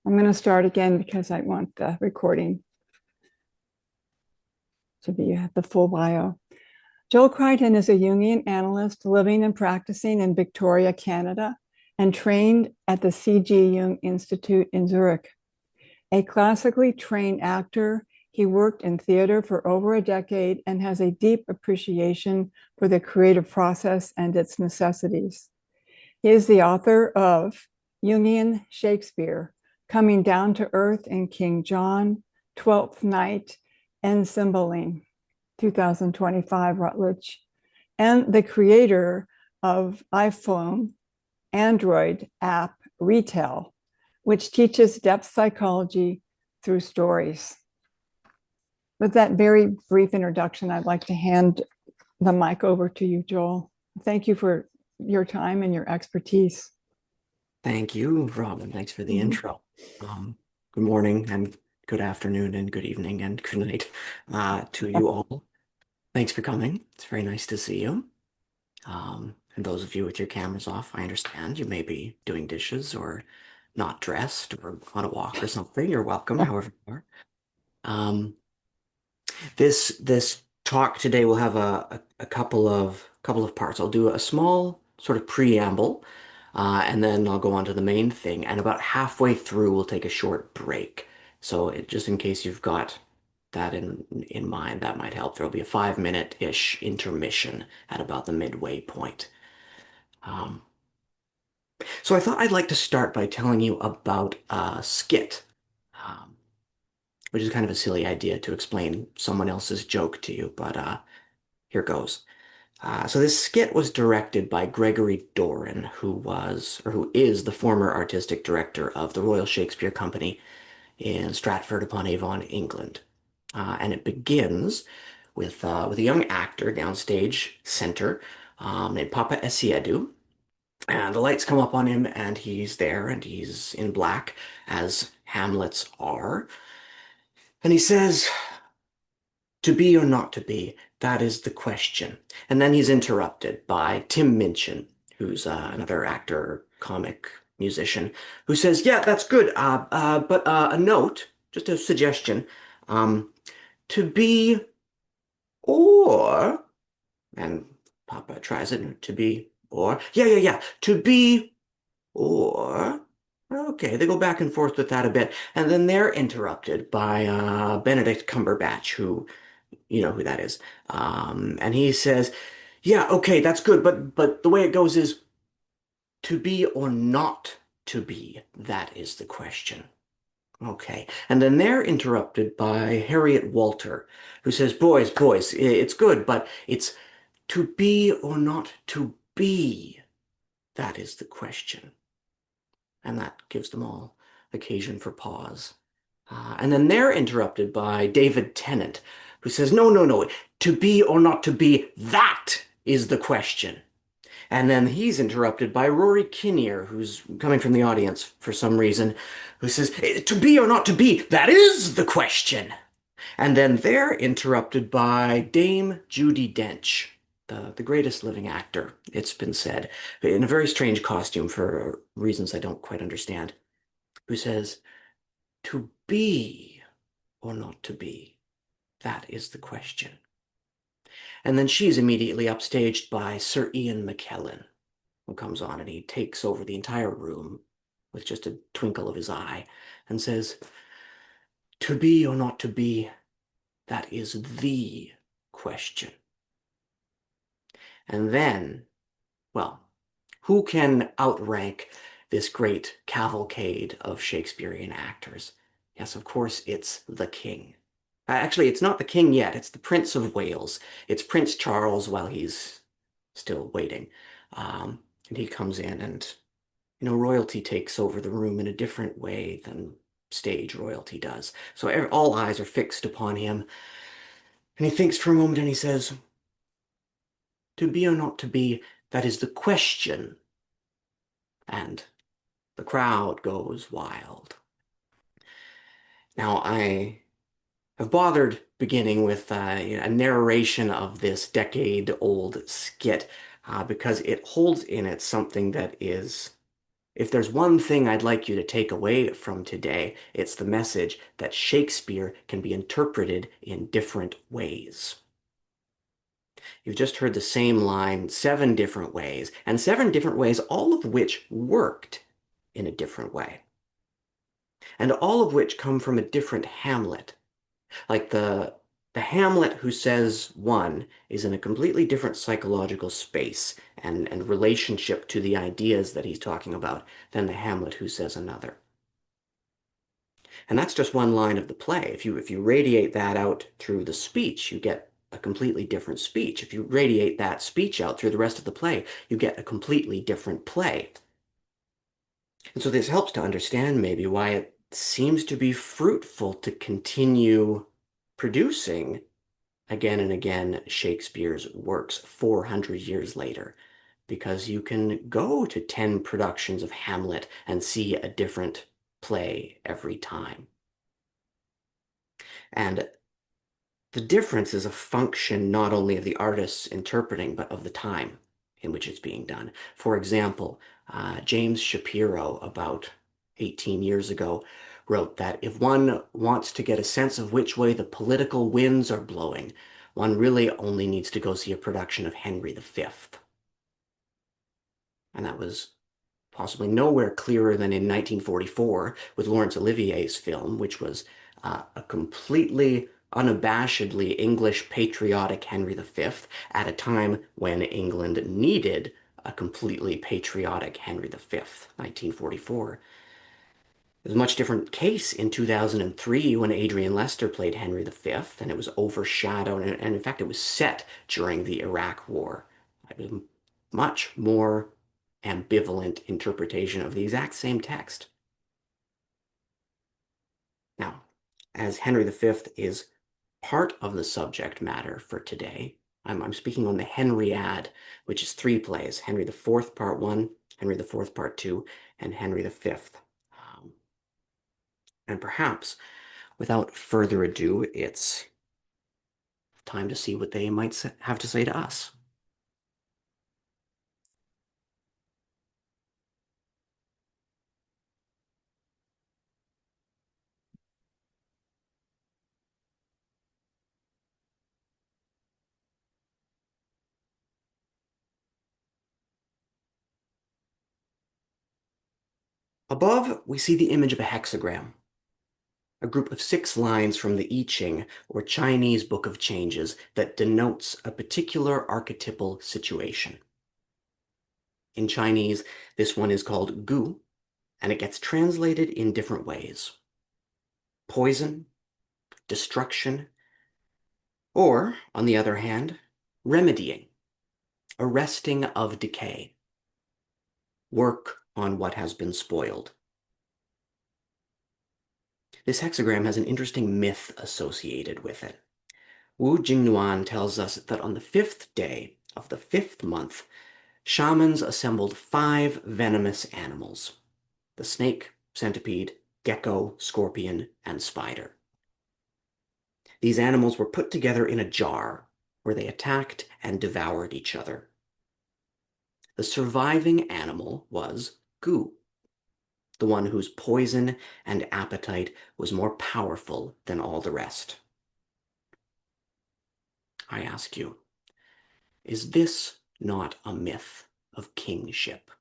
I'm going to start again because I want the recording to be the full bio. Joel Crichton is a Jungian analyst living and practicing in Victoria, Canada, and trained at the C.G. Jung Institute in Zurich. A classically trained actor, he worked in theater for over a decade and has a deep appreciation for the creative process and its necessities. He is the author of Jungian Shakespeare, Coming Down to Earth in King John, Twelfth Night, and Cymbeline, 2025 Routledge, and the creator of iPhone Android app Retell, which teaches depth psychology through stories. With that very brief introduction, I'd like to hand the mic over to you, Joel. Thank you for your time and your expertise. Thank you, Robin. Thanks for the intro. Good morning and good afternoon and good evening and good night to you all. Thanks for coming. It's very nice to see you. And those of you with your cameras off, I understand you may be doing dishes or not dressed or on a walk or something. You're welcome, however you are. This talk today will have a couple of parts. I'll do a small sort of preamble, and then I'll go on to the main thing. And about halfway through, we'll take a short break. So just in case you've got that in mind, that might help. There'll be a 5-minute-ish intermission at about the midway point. So I thought I'd like to start by telling you about a skit, which is kind of a silly idea to explain someone else's joke to you, but here goes. So this skit was directed by Gregory Doran, who is the former artistic director of the Royal Shakespeare Company in Stratford-upon-Avon, England. And it begins with a young actor downstage center named Papa Essiedu. And the lights come up on him, and he's there, and he's in black, as Hamlets are. And he says, "To be or not to be, that is the question." And then he's interrupted by Tim Minchin, who's another actor, comic, musician, who says, "Yeah, that's good, but a note, just a suggestion, to be or," and Papa tries it, "to be or, yeah, to be or." Okay, they go back and forth with that a bit, and then they're interrupted by Benedict Cumberbatch, who, you know who that is. And he says, "Yeah, okay, that's good, but the way it goes is to be or not to be. That is the question." Okay, and then they're interrupted by Harriet Walter, who says, "Boys, it's good, but it's to be or not to be. That is the question." And that gives them all occasion for pause. And then they're interrupted by David Tennant, who says, No, to be or not to be, that is the question." And then he's interrupted by Rory Kinnear, who's coming from the audience for some reason, who says, "To be or not to be, that is the question." And then they're interrupted by Dame Judi Dench, the greatest living actor, it's been said, in a very strange costume for reasons I don't quite understand, who says, "To be or not to be, that is the question." And then she's immediately upstaged by Sir Ian McKellen, who comes on and he takes over the entire room with just a twinkle of his eye and says, "To be or not to be, that is the question." And then, well, who can outrank this great cavalcade of Shakespearean actors? Yes, of course, it's the king. Actually, it's not the king yet. It's the Prince of Wales. It's Prince Charles while he's still waiting. And he comes in and, royalty takes over the room in a different way than stage royalty does. So all eyes are fixed upon him. And he thinks for a moment and he says, "To be or not to be, that is the question." And the crowd goes wild. Now, I have bothered beginning with a narration of this decade-old skit because it holds in it something that is If there's one thing I'd like you to take away from today, it's the message that Shakespeare can be interpreted in different ways. You've just heard the same line 7 different ways, and 7 different ways, all of which worked in a different way, and all of which come from a different Hamlet. Like the Hamlet who says one is in a completely different psychological space and relationship to the ideas that he's talking about than the Hamlet who says another. And that's just one line of the play. If you radiate that out through the speech, you get a completely different speech. If you radiate that speech out through the rest of the play, you get a completely different play. And so this helps to understand maybe why it seems to be fruitful to continue producing again and again Shakespeare's works 400 years later, because you can go to 10 productions of Hamlet and see a different play every time. And the difference is a function not only of the artist's interpreting, but of the time in which it's being done. For example, James Shapiro, about 18 years ago, wrote that if one wants to get a sense of which way the political winds are blowing, one really only needs to go see a production of Henry V. And that was possibly nowhere clearer than in 1944 with Laurence Olivier's film, which was a completely unabashedly English patriotic Henry V at a time when England needed a completely patriotic Henry V, 1944. It was a much different case in 2003 when Adrian Lester played Henry V, and it was overshadowed, and in fact it was set during the Iraq War. It was a much more ambivalent interpretation of the exact same text. Now, as Henry V is part of the subject matter for today, I'm speaking on the Henriad, which is 3 plays, Henry IV, Part 1, Henry IV, Part 2, and Henry V. And perhaps, without further ado, it's time to see what they might have to say to us. Above, we see the image of a hexagram, a group of 6 lines from the I Ching, or Chinese Book of Changes, that denotes a particular archetypal situation. In Chinese, this one is called gu, and it gets translated in different ways. Poison, destruction, or, on the other hand, remedying, arresting of decay, work on what has been spoiled. This hexagram has an interesting myth associated with it. Wu Jingnuan tells us that on the 5th day of the 5th month, shamans assembled 5 venomous animals: the snake, centipede, gecko, scorpion, and spider. These animals were put together in a jar where they attacked and devoured each other. The surviving animal was Gu, the one whose poison and appetite was more powerful than all the rest. I ask you, is this not a myth of kingship?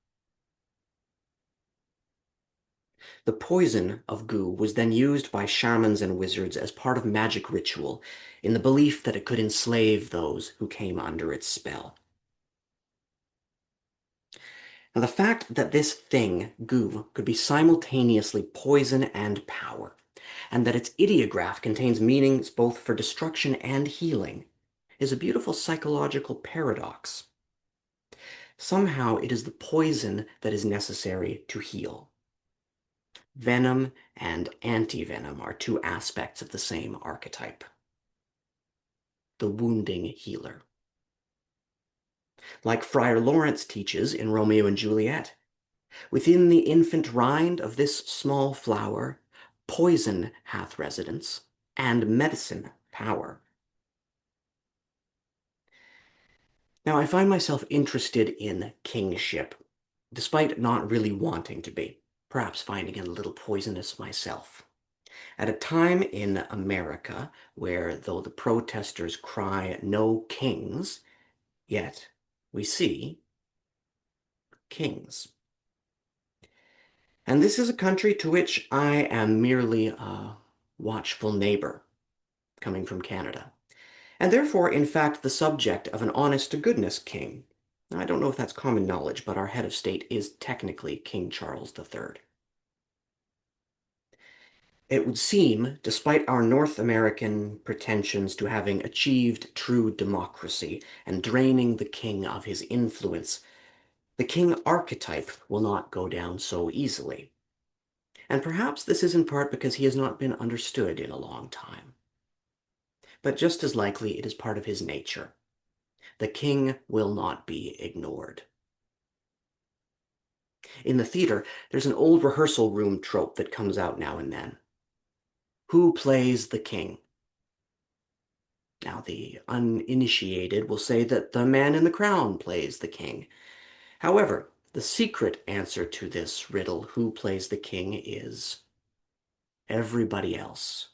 The poison of Gu was then used by shamans and wizards as part of magic ritual, in the belief that it could enslave those who came under its spell. Now, the fact that this thing, Gu, could be simultaneously poison and power, and that its ideograph contains meanings both for destruction and healing, is a beautiful psychological paradox. Somehow it is the poison that is necessary to heal. Venom and anti-venom are 2 aspects of the same archetype. The wounding healer. Like Friar Lawrence teaches in Romeo and Juliet, within the infant rind of this small flower, poison hath residence, and medicine power. Now, I find myself interested in kingship despite not really wanting to be, perhaps finding it a little poisonous myself. At a time in America where, though the protesters cry no kings, yet we see kings. And this is a country to which I am merely a watchful neighbor, coming from Canada, and therefore, in fact, the subject of an honest-to-goodness king. Now, I don't know if that's common knowledge, but our head of state is technically King Charles III. It would seem, despite our North American pretensions to having achieved true democracy and draining the king of his influence, the king archetype will not go down so easily. And perhaps this is in part because he has not been understood in a long time. But just as likely, it is part of his nature. The king will not be ignored. In the theater, there's an old rehearsal room trope that comes out now and then. Who plays the king? Now, the uninitiated will say that the man in the crown plays the king. However, the secret answer to this riddle, who plays the king, is everybody else.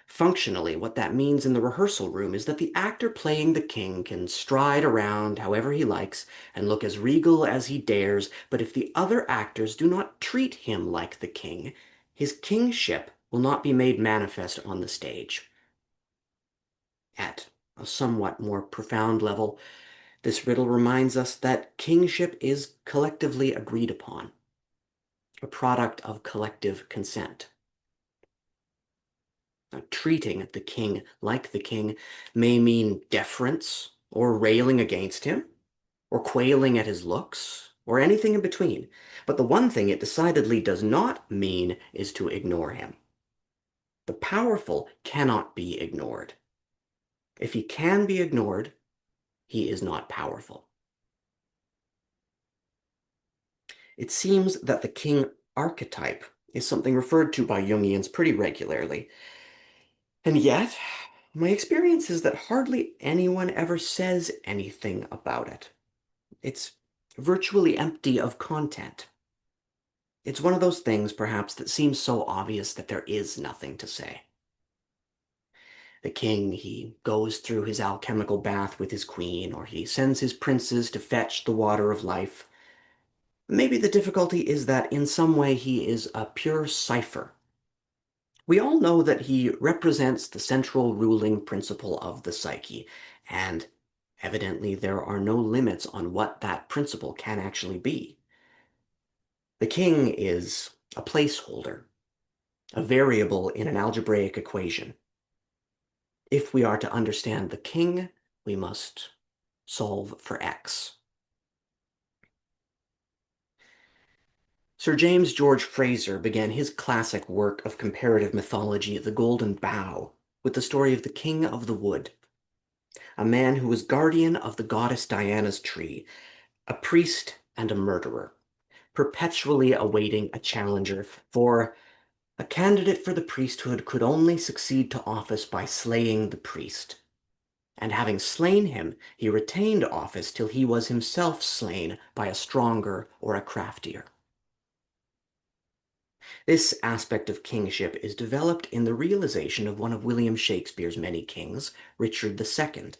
Functionally, what that means in the rehearsal room is that the actor playing the king can stride around however he likes and look as regal as he dares, but if the other actors do not treat him like the king, his kingship will not be made manifest on the stage. At a somewhat more profound level, this riddle reminds us that kingship is collectively agreed upon, a product of collective consent. Now, treating the king like the king may mean deference, or railing against him, or quailing at his looks, or anything in between. But the one thing it decidedly does not mean is to ignore him. The powerful cannot be ignored. If he can be ignored, he is not powerful. It seems that the king archetype is something referred to by Jungians pretty regularly. And yet, my experience is that hardly anyone ever says anything about it. It's virtually empty of content. It's one of those things, perhaps, that seems so obvious that there is nothing to say. The king, he goes through his alchemical bath with his queen, or he sends his princes to fetch the water of life. Maybe the difficulty is that in some way he is a pure cipher. We all know that he represents the central ruling principle of the psyche, and evidently there are no limits on what that principle can actually be. The king is a placeholder, a variable in an algebraic equation. If we are to understand the king, we must solve for x. Sir James George Frazer began his classic work of comparative mythology, The Golden Bough, with the story of the King of the Wood, a man who was guardian of the goddess Diana's tree, a priest and a murderer, perpetually awaiting a challenger, for a candidate for the priesthood could only succeed to office by slaying the priest. And having slain him, he retained office till he was himself slain by a stronger or a craftier. This aspect of kingship is developed in the realization of one of William Shakespeare's many kings, Richard II,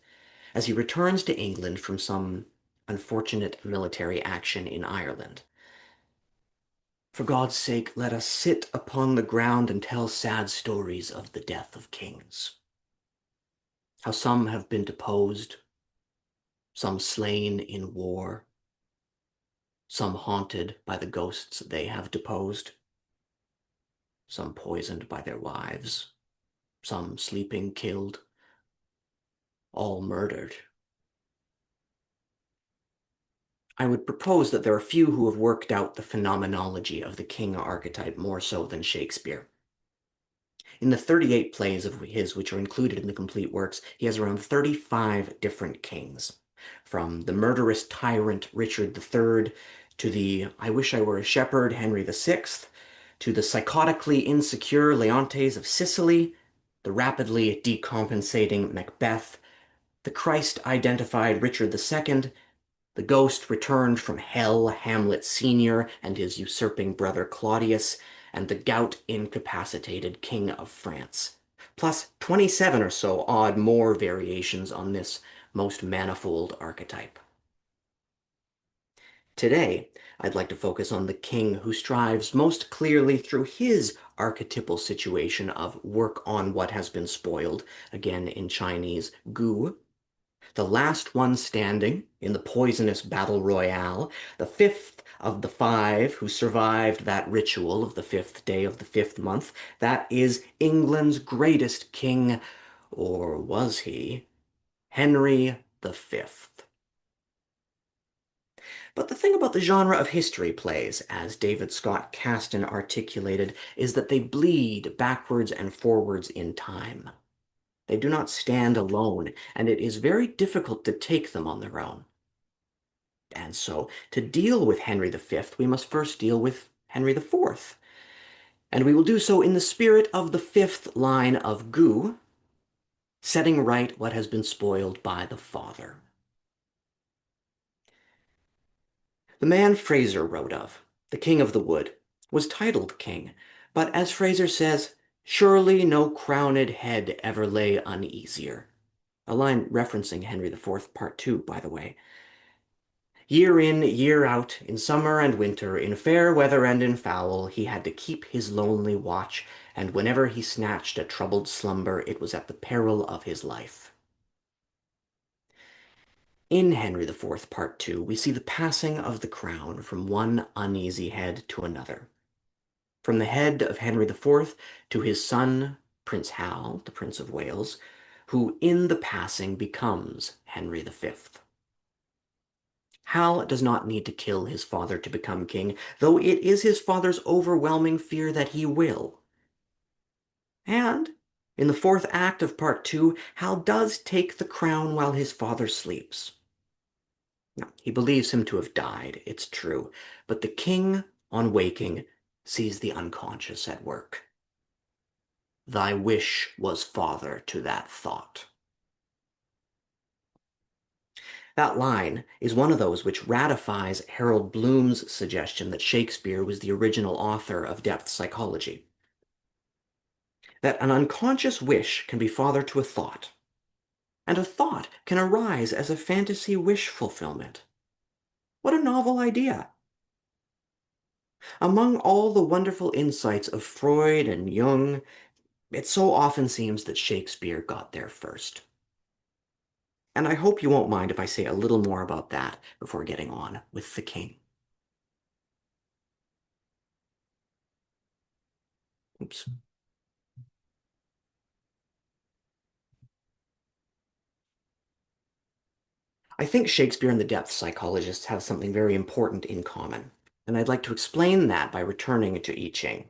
as he returns to England from some unfortunate military action in Ireland. For God's sake, let us sit upon the ground and tell sad stories of the death of kings. How some have been deposed, some slain in war, some haunted by the ghosts they have deposed, some poisoned by their wives, some sleeping killed, all murdered. I would propose that there are few who have worked out the phenomenology of the king archetype more so than Shakespeare. In the 38 plays of his which are included in the complete works, he has around 35 different kings, from the murderous tyrant Richard III, to the I wish I were a shepherd Henry VI, to the psychotically insecure Leontes of Sicily, the rapidly decompensating Macbeth, the Christ-identified Richard II, The ghost returned from hell, Hamlet Sr. and his usurping brother Claudius, and the gout-incapacitated King of France, plus 27 or so odd more variations on this most manifold archetype. Today, I'd like to focus on the king who strives most clearly through his archetypal situation of work on what has been spoiled, again in Chinese, gu, the last one standing in the poisonous battle royale, the fifth of the five who survived that ritual of the fifth day of the fifth month. That is England's greatest king, or was he? Henry the Fifth. But the thing about the genre of history plays, as David Scott Caston articulated, is that they bleed backwards and forwards in time. They do not stand alone, and it is very difficult to take them on their own. And so, to deal with Henry V, we must first deal with Henry IV. And we will do so in the spirit of the fifth line of Gu, setting right what has been spoiled by the father. The man Fraser wrote of, the King of the Wood, was titled king, but as Fraser says, surely no crowned head ever lay uneasier. A line referencing Henry IV, Part 2, by the way. Year in, year out, in summer and winter, in fair weather and in foul, he had to keep his lonely watch, and whenever he snatched a troubled slumber, it was at the peril of his life. In Henry IV, Part 2, we see the passing of the crown from one uneasy head to another. From the head of Henry IV to his son, Prince Hal, the Prince of Wales, who in the passing becomes Henry V. Hal does not need to kill his father to become king, though it is his father's overwhelming fear that he will. And in the fourth act of Part 2, Hal does take the crown while his father sleeps. Now, he believes him to have died, it's true, but the king, on waking, sees the unconscious at work. Thy wish was father to that thought. That line is one of those which ratifies Harold Bloom's suggestion that Shakespeare was the original author of depth psychology. That an unconscious wish can be father to a thought, and a thought can arise as a fantasy wish fulfillment. What a novel idea! Among all the wonderful insights of Freud and Jung, it so often seems that Shakespeare got there first. And I hope you won't mind if I say a little more about that before getting on with the king. Oops. I think Shakespeare and the depth psychologists have something very important in common, and I'd like to explain that by returning to I Ching.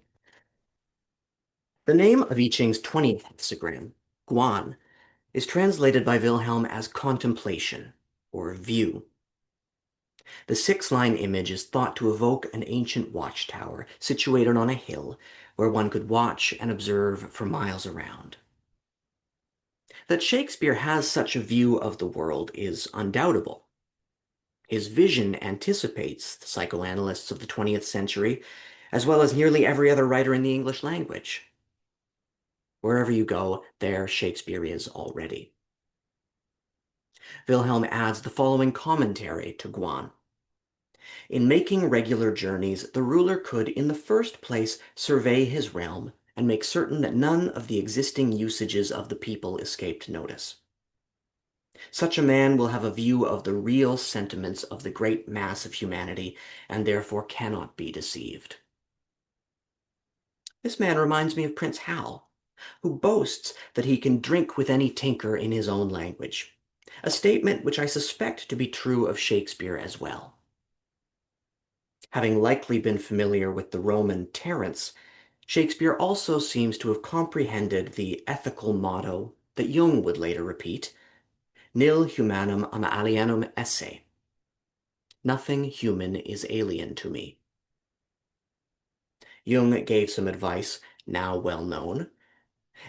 The name of I Ching's 20th hexagram, Guan, is translated by Wilhelm as contemplation, or view. The six-line image is thought to evoke an ancient watchtower situated on a hill where one could watch and observe for miles around. That Shakespeare has such a view of the world is undoubtable. His vision anticipates the psychoanalysts of the 20th century, as well as nearly every other writer in the English language. Wherever you go, there Shakespeare is already. Wilhelm adds the following commentary to Guan. In making regular journeys, the ruler could, in the first place, survey his realm and make certain that none of the existing usages of the people escaped notice. Such a man will have a view of the real sentiments of the great mass of humanity, and therefore cannot be deceived. This man reminds me of Prince Hal, who boasts that he can drink with any tinker in his own language, a statement which I suspect to be true of Shakespeare as well. Having likely been familiar with the Roman Terence, Shakespeare also seems to have comprehended the ethical motto that Jung would later repeat, Nil humanum alienum esse. Nothing human is alien to me. Jung gave some advice, now well known.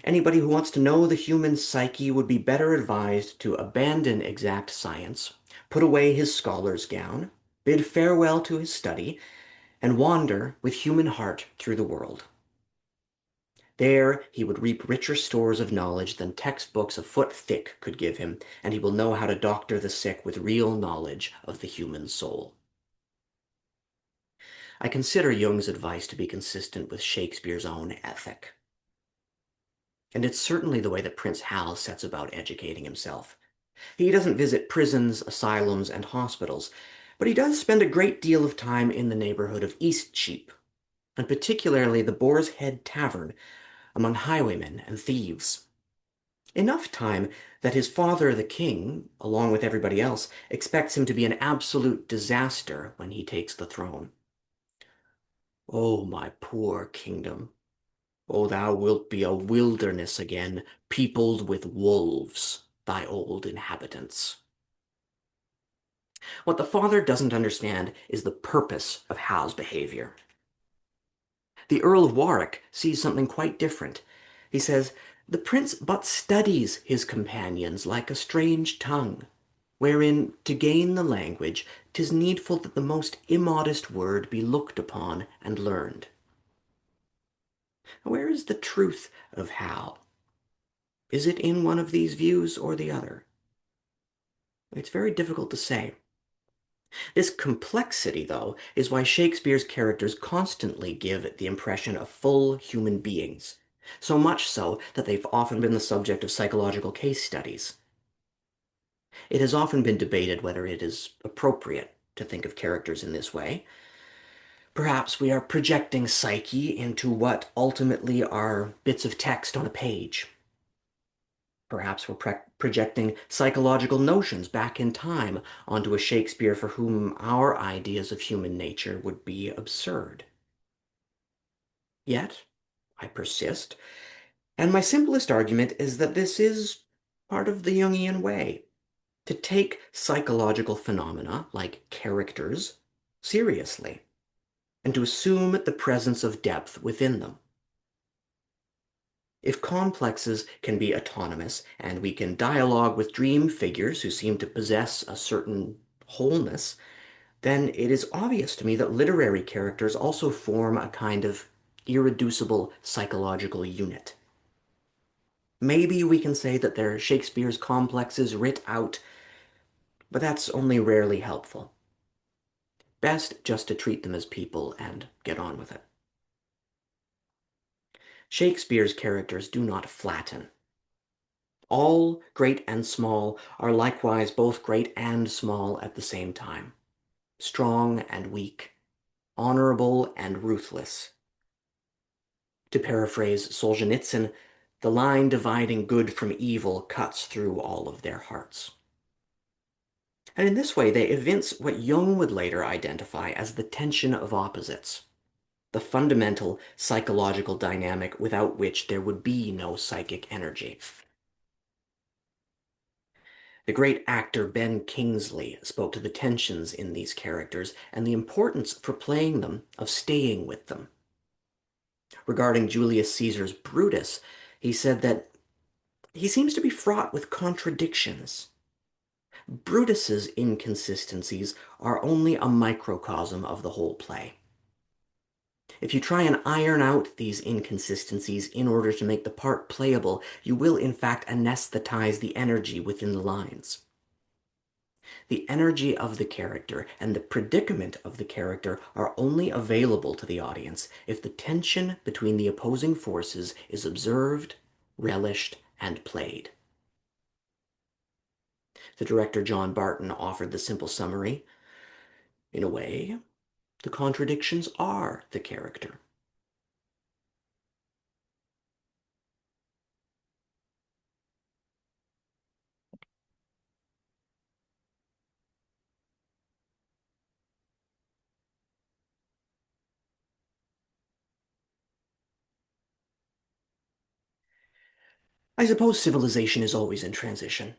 Anybody who wants to know the human psyche would be better advised to abandon exact science, put away his scholar's gown, bid farewell to his study, and wander with human heart through the world. There he would reap richer stores of knowledge than textbooks a foot thick could give him, and he will know how to doctor the sick with real knowledge of the human soul. I consider Jung's advice to be consistent with Shakespeare's own ethic. And it's certainly the way that Prince Hal sets about educating himself. He doesn't visit prisons, asylums, and hospitals, but he does spend a great deal of time in the neighborhood of Eastcheap, and particularly the Boar's Head Tavern, among highwaymen and thieves. Enough time that his father, the king, along with everybody else, expects him to be an absolute disaster when he takes the throne. "Oh, my poor kingdom! Oh, thou wilt be a wilderness again, peopled with wolves, thy old inhabitants." What the father doesn't understand is the purpose of Hal's behavior. The Earl of Warwick sees something quite different. He says, "The prince but studies his companions like a strange tongue, wherein, to gain the language, 'tis needful that the most immodest word be looked upon and learned." Where is the truth of Hal? Is it in one of these views or the other? It's very difficult to say. This complexity, though, is why Shakespeare's characters constantly give the impression of full human beings, so much so that they've often been the subject of psychological case studies. It has often been debated whether it is appropriate to think of characters in this way. Perhaps we are projecting psyche into what ultimately are bits of text on a page. Perhaps we're projecting psychological notions back in time onto a Shakespeare for whom our ideas of human nature would be absurd. Yet, I persist, and my simplest argument is that this is part of the Jungian way, to take psychological phenomena, like characters, seriously, and to assume the presence of depth within them. If complexes can be autonomous, and we can dialogue with dream figures who seem to possess a certain wholeness, then it is obvious to me that literary characters also form a kind of irreducible psychological unit. Maybe we can say that they're Shakespeare's complexes writ out, but that's only rarely helpful. Best just to treat them as people and get on with it. Shakespeare's characters do not flatten. All, great and small, are likewise both great and small at the same time, strong and weak, honorable and ruthless. To paraphrase Solzhenitsyn, the line dividing good from evil cuts through all of their hearts. And in this way, they evince what Jung would later identify as the tension of opposites, the fundamental psychological dynamic without which there would be no psychic energy. The great actor Ben Kingsley spoke to the tensions in these characters and the importance for playing them of staying with them. Regarding Julius Caesar's Brutus, he said that he seems to be fraught with contradictions. Brutus's inconsistencies are only a microcosm of the whole play. If you try and iron out these inconsistencies in order to make the part playable, you will in fact anesthetize the energy within the lines. The energy of the character and the predicament of the character are only available to the audience if the tension between the opposing forces is observed, relished, and played. The director John Barton offered the simple summary: in a way, the contradictions are the character. I suppose civilization is always in transition.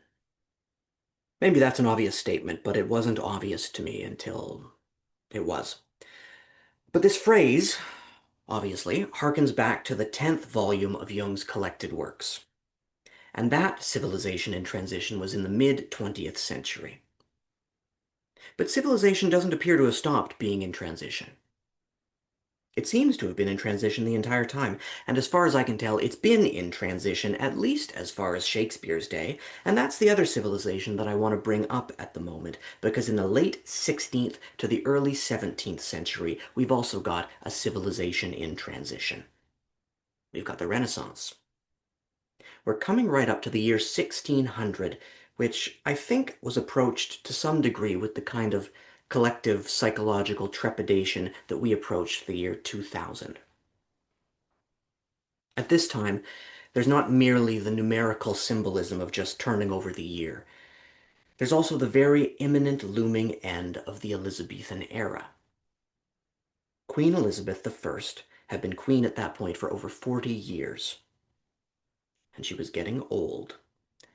Maybe that's an obvious statement, but it wasn't obvious to me until it was. But this phrase, obviously, harkens back to the 10th volume of Jung's collected works. And that civilization in transition was in the mid-20th century. But civilization doesn't appear to have stopped being in transition. It seems to have been in transition the entire time, and as far as I can tell, it's been in transition at least as far as Shakespeare's day, and that's the other civilization that I want to bring up at the moment, because in the late 16th to the early 17th century, we've also got a civilization in transition. We've got the Renaissance. We're coming right up to the year 1600, which I think was approached to some degree with the kind of collective psychological trepidation that we approached the year 2000. At this time, there's not merely the numerical symbolism of just turning over the year. There's also the very imminent looming end of the Elizabethan era. Queen Elizabeth I had been queen at that point for over 40 years, and she was getting old.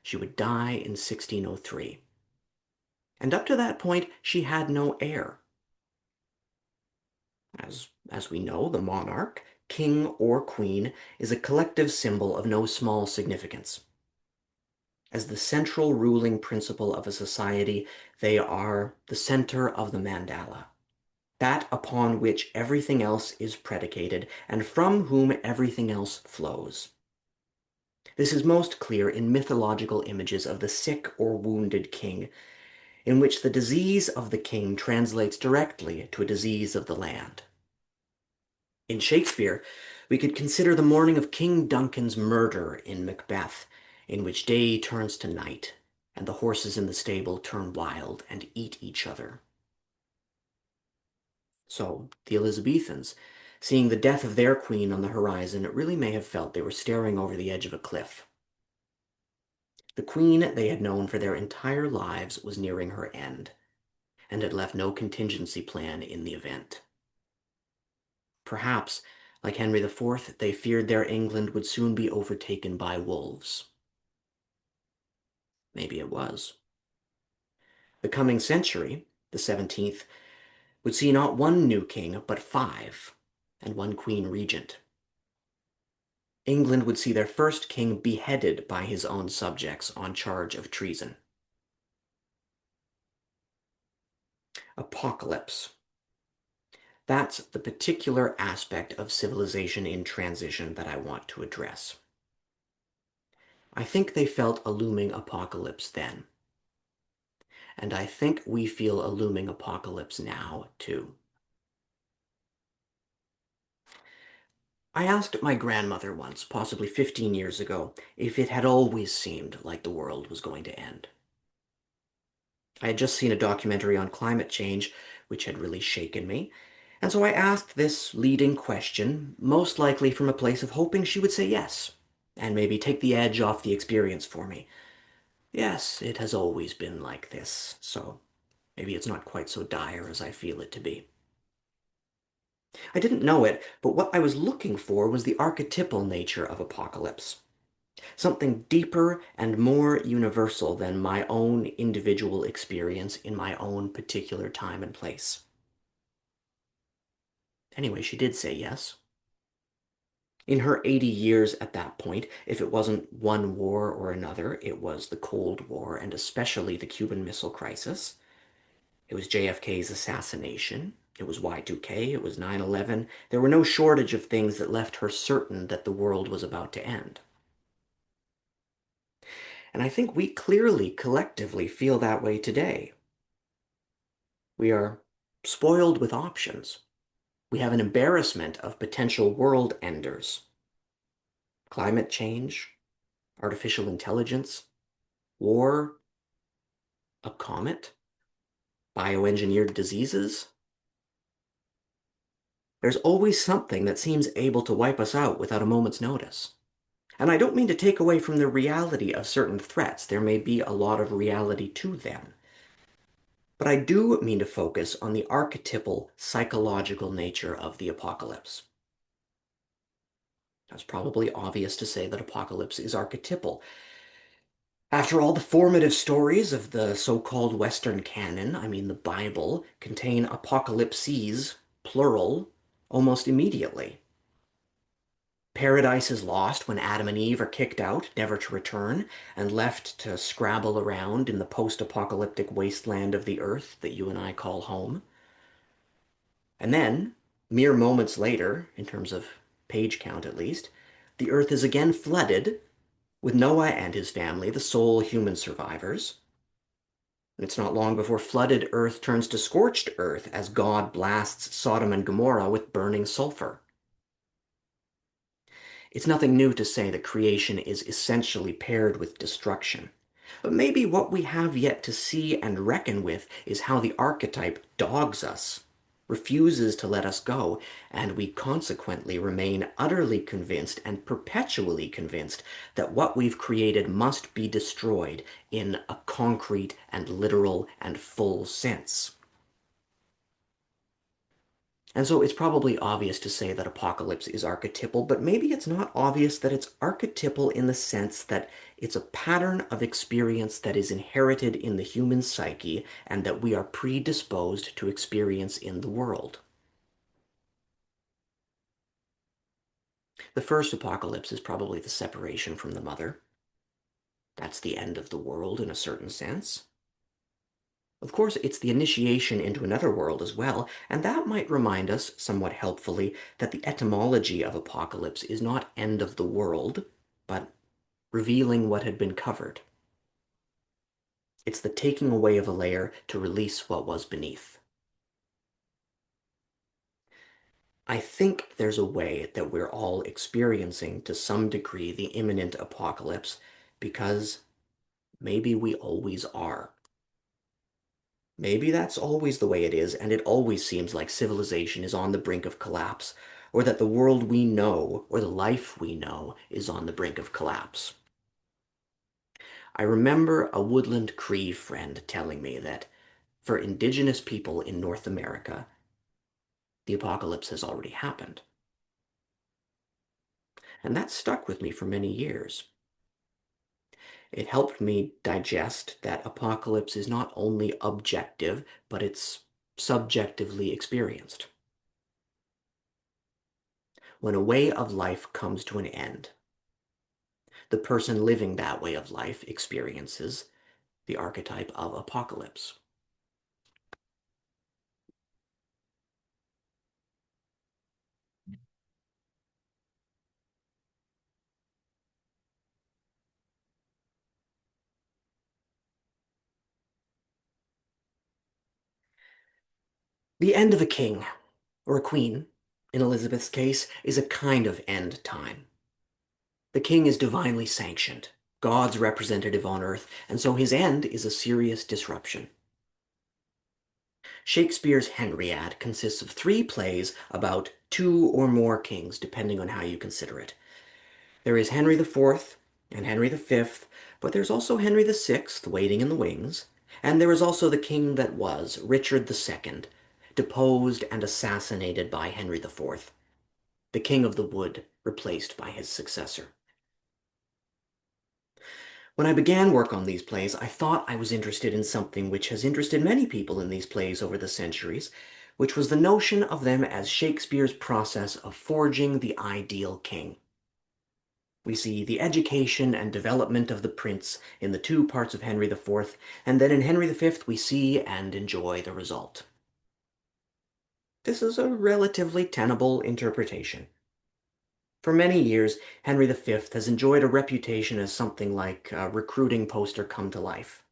She would die in 1603. And up to that point, she had no heir. As we know, the monarch, king or queen, is a collective symbol of no small significance. As the central ruling principle of a society, they are the center of the mandala, that upon which everything else is predicated and from whom everything else flows. This is most clear in mythological images of the sick or wounded king, in which the disease of the king translates directly to a disease of the land. In Shakespeare, we could consider the morning of King Duncan's murder in Macbeth, in which day turns to night, and the horses in the stable turn wild and eat each other. So, the Elizabethans, seeing the death of their queen on the horizon, really may have felt they were staring over the edge of a cliff. The queen they had known for their entire lives was nearing her end, and had left no contingency plan in the event. Perhaps, like Henry IV, they feared their England would soon be overtaken by wolves. Maybe it was. The coming century, the 17th, would see not one new king, but 5, and one queen regent. England would see their first king beheaded by his own subjects on charge of treason. Apocalypse. That's the particular aspect of civilization in transition that I want to address. I think they felt a looming apocalypse then. And I think we feel a looming apocalypse now, too. I asked my grandmother once, possibly 15 years ago, if it had always seemed like the world was going to end. I had just seen a documentary on climate change, which had really shaken me, and so I asked this leading question, most likely from a place of hoping she would say yes, and maybe take the edge off the experience for me. Yes, it has always been like this, so maybe it's not quite so dire as I feel it to be. I didn't know it, but what I was looking for was the archetypal nature of apocalypse. Something deeper and more universal than my own individual experience in my own particular time and place. Anyway, she did say yes. In her 80 years at that point, if it wasn't one war or another, it was the Cold War and especially the Cuban Missile Crisis. It was JFK's assassination. It was Y2K. It was 9/11. There were no shortage of things that left her certain that the world was about to end. And I think we clearly, collectively feel that way today. We are spoiled with options. We have an embarrassment of potential world enders. Climate change, artificial intelligence, war, a comet, bioengineered diseases. There's always something that seems able to wipe us out without a moment's notice. And I don't mean to take away from the reality of certain threats. There may be a lot of reality to them. But I do mean to focus on the archetypal, psychological nature of the apocalypse. It's probably obvious to say that apocalypse is archetypal. After all, the formative stories of the so-called Western canon, I mean the Bible, contain apocalypses, plural, almost immediately. Paradise is lost when Adam and Eve are kicked out, never to return, and left to scrabble around in the post-apocalyptic wasteland of the earth that you and I call home. And then, mere moments later, in terms of page count at least, the earth is again flooded with Noah and his family, the sole human survivors. And it's not long before flooded earth turns to scorched earth as God blasts Sodom and Gomorrah with burning sulfur. It's nothing new to say that creation is essentially paired with destruction. But maybe what we have yet to see and reckon with is how the archetype dogs us, refuses to let us go, and we consequently remain utterly convinced and perpetually convinced that what we've created must be destroyed in a concrete and literal and full sense. And so it's probably obvious to say that apocalypse is archetypal, but maybe it's not obvious that it's archetypal in the sense that it's a pattern of experience that is inherited in the human psyche and that we are predisposed to experience in the world. The first apocalypse is probably the separation from the mother. That's the end of the world in a certain sense. Of course, it's the initiation into another world as well, and that might remind us, somewhat helpfully, that the etymology of apocalypse is not end of the world, but revealing what had been covered. It's the taking away of a layer to release what was beneath. I think there's a way that we're all experiencing to some degree the imminent apocalypse because maybe we always are. Maybe that's always the way it is, and it always seems like civilization is on the brink of collapse, or that the world we know, or the life we know, is on the brink of collapse. I remember a Woodland Cree friend telling me that for indigenous people in North America, the apocalypse has already happened. And that stuck with me for many years. It helped me digest that apocalypse is not only objective, but it's subjectively experienced. When a way of life comes to an end, the person living that way of life experiences the archetype of apocalypse. The end of a king, or a queen, in Elizabeth's case, is a kind of end time. The king is divinely sanctioned, God's representative on earth, and so his end is a serious disruption. Shakespeare's Henriad consists of 3 plays about 2 or more kings, depending on how you consider it. There is Henry IV and Henry V, but there's also Henry VI, waiting in the wings, and there is also the king that was, Richard II, deposed and assassinated by Henry IV, the king of the wood, replaced by his successor. When I began work on these plays, I thought I was interested in something which has interested many people in these plays over the centuries, which was the notion of them as Shakespeare's process of forging the ideal king. We see the education and development of the prince in the 2 parts of Henry IV, and then in Henry V we see and enjoy the result. This is a relatively tenable interpretation. For many years, Henry V has enjoyed a reputation as something like a recruiting poster come to life,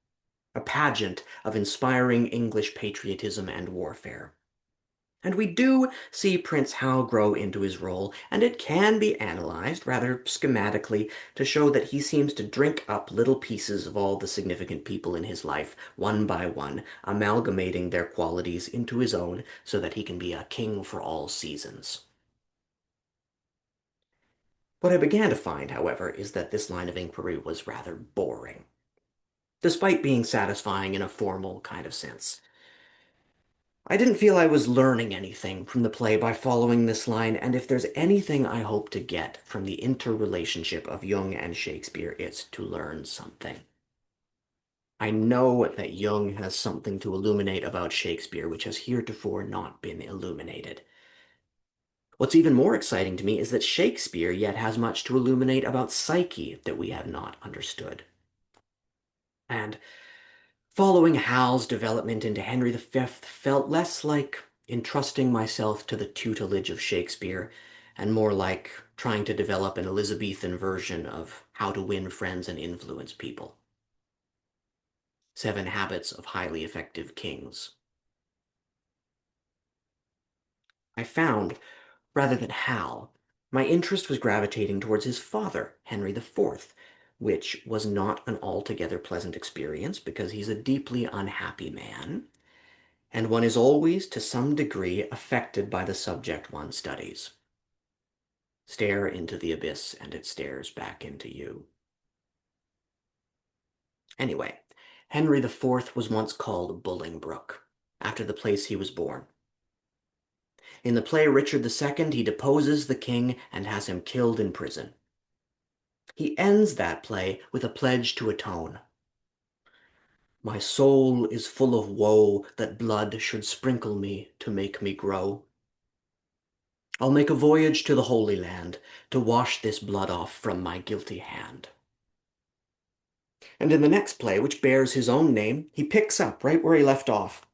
a pageant of inspiring English patriotism and warfare. And we do see Prince Hal grow into his role, and it can be analyzed, rather schematically, to show that he seems to drink up little pieces of all the significant people in his life, one by one, amalgamating their qualities into his own so that he can be a king for all seasons. What I began to find, however, is that this line of inquiry was rather boring, despite being satisfying in a formal kind of sense. I didn't feel I was learning anything from the play by following this line, and if there's anything I hope to get from the interrelationship of Jung and Shakespeare, it's to learn something. I know that Jung has something to illuminate about Shakespeare which has heretofore not been illuminated. What's even more exciting to me is that Shakespeare yet has much to illuminate about psyche that we have not understood. And following Hal's development into Henry V felt less like entrusting myself to the tutelage of Shakespeare and more like trying to develop an Elizabethan version of how to win friends and influence people. 7 Habits of Highly Effective Kings. I found, rather than Hal, my interest was gravitating towards his father, Henry IV, which was not an altogether pleasant experience because he's a deeply unhappy man, and one is always, to some degree, affected by the subject one studies. Stare into the abyss and it stares back into you. Anyway, Henry IV was once called Bolingbroke, after the place he was born. In the play Richard II, he deposes the king and has him killed in prison. He ends that play with a pledge to atone. My soul is full of woe that blood should sprinkle me to make me grow. I'll make a voyage to the Holy Land to wash this blood off from my guilty hand. And in the next play, which bears his own name, he picks up right where he left off.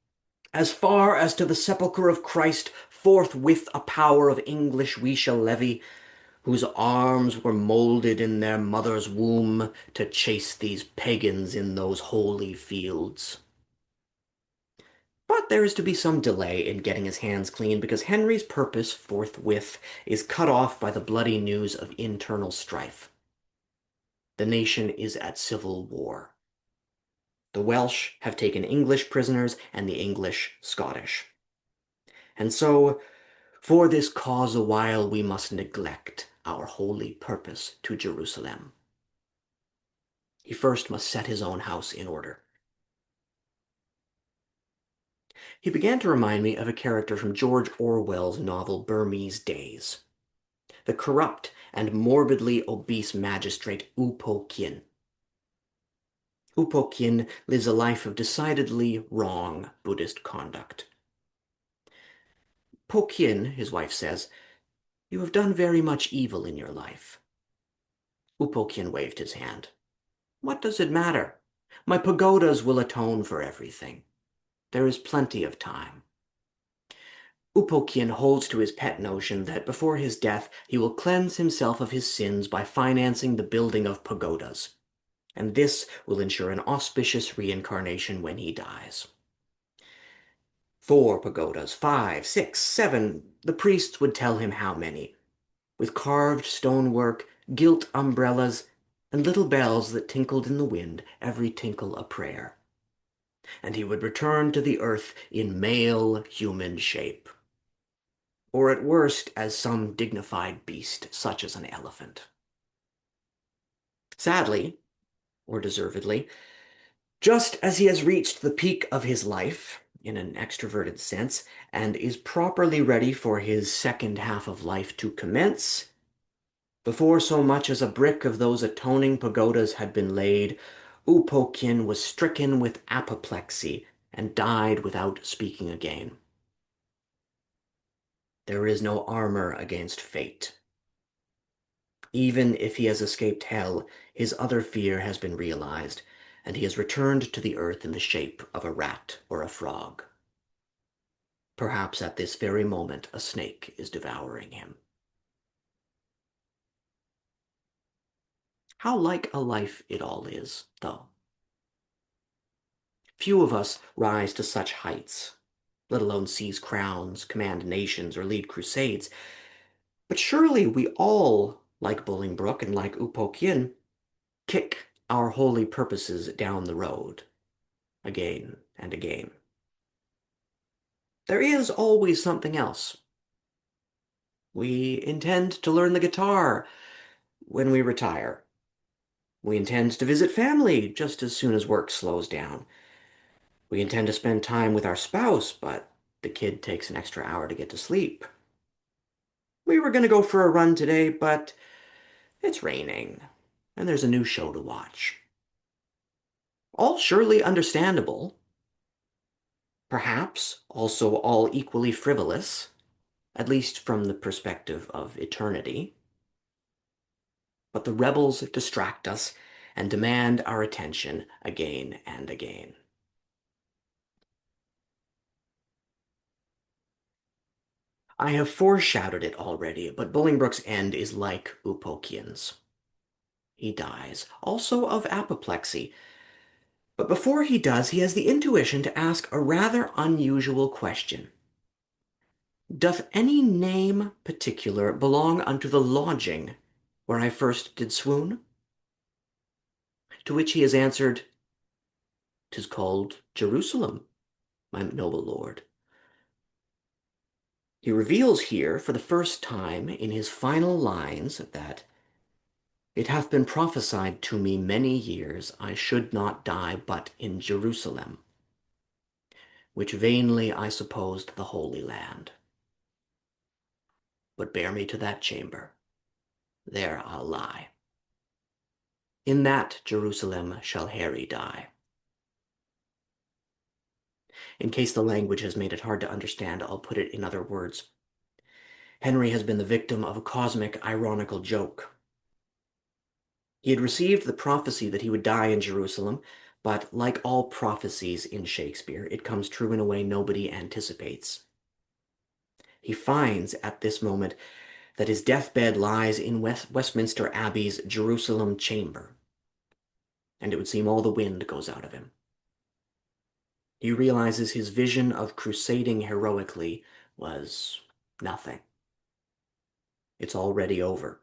As far as to the sepulchre of Christ, forthwith a power of English we shall levy, whose arms were moulded in their mother's womb to chase these pagans in those holy fields. But there is to be some delay in getting his hands clean because Henry's purpose forthwith is cut off by the bloody news of internal strife. The nation is at civil war. The Welsh have taken English prisoners and the English Scottish. And so, for this cause a while we must neglect our holy purpose to Jerusalem. He first must set his own house in order. He began to remind me of a character from George Orwell's novel Burmese Days, the corrupt and morbidly obese magistrate U Po Kyin. U Po Kyin lives a life of decidedly wrong Buddhist conduct. Po Kyin, his wife says, "You have done very much evil in your life." U Po Kyin waved his hand. "What does it matter? My pagodas will atone for everything. There is plenty of time." U Po Kyin holds to his pet notion that before his death he will cleanse himself of his sins by financing the building of pagodas, and this will ensure an auspicious reincarnation when he dies. 4 pagodas, 5, 6, 7, the priests would tell him how many, with carved stonework, gilt umbrellas, and little bells that tinkled in the wind, every tinkle a prayer. And he would return to the earth in male human shape, or at worst as some dignified beast, such as an elephant. Sadly, or deservedly, just as he has reached the peak of his life, in an extroverted sense, and is properly ready for his second half of life to commence, before so much as a brick of those atoning pagodas had been laid, U Po Kyin was stricken with apoplexy and died without speaking again. There is no armor against fate. Even if he has escaped hell, his other fear has been realized, and he has returned to the earth in the shape of a rat or a frog. Perhaps at this very moment a snake is devouring him. How like a life it all is, though. Few of us rise to such heights, let alone seize crowns, command nations, or lead crusades. But surely we all, like Bolingbroke and like U Po Kyin, kick our holy purposes down the road, again and again. There is always something else. We intend to learn the guitar when we retire. We intend to visit family just as soon as work slows down. We intend to spend time with our spouse, but the kid takes an extra hour to get to sleep. We were going to go for a run today, but it's raining, and there's a new show to watch. All surely understandable. Perhaps also all equally frivolous, at least from the perspective of eternity. But the rebels distract us and demand our attention again and again. I have foreshadowed it already, but Bolingbroke's end is like Upokian's. He dies, also of apoplexy. But before he does, he has the intuition to ask a rather unusual question. Doth any name particular belong unto the lodging where I first did swoon? To which he has answered, "'Tis called Jerusalem, my noble lord." He reveals here for the first time in his final lines that it hath been prophesied to me many years I should not die but in Jerusalem, which vainly I supposed the Holy Land. But bear me to that chamber, there I'll lie. In that Jerusalem shall Harry die. In case the language has made it hard to understand, I'll put it in other words. Henry has been the victim of a cosmic, ironical joke. He had received the prophecy that he would die in Jerusalem, but like all prophecies in Shakespeare, it comes true in a way nobody anticipates. He finds at this moment that his deathbed lies in Westminster Abbey's Jerusalem chamber, and it would seem all the wind goes out of him. He realizes his vision of crusading heroically was nothing. It's already over.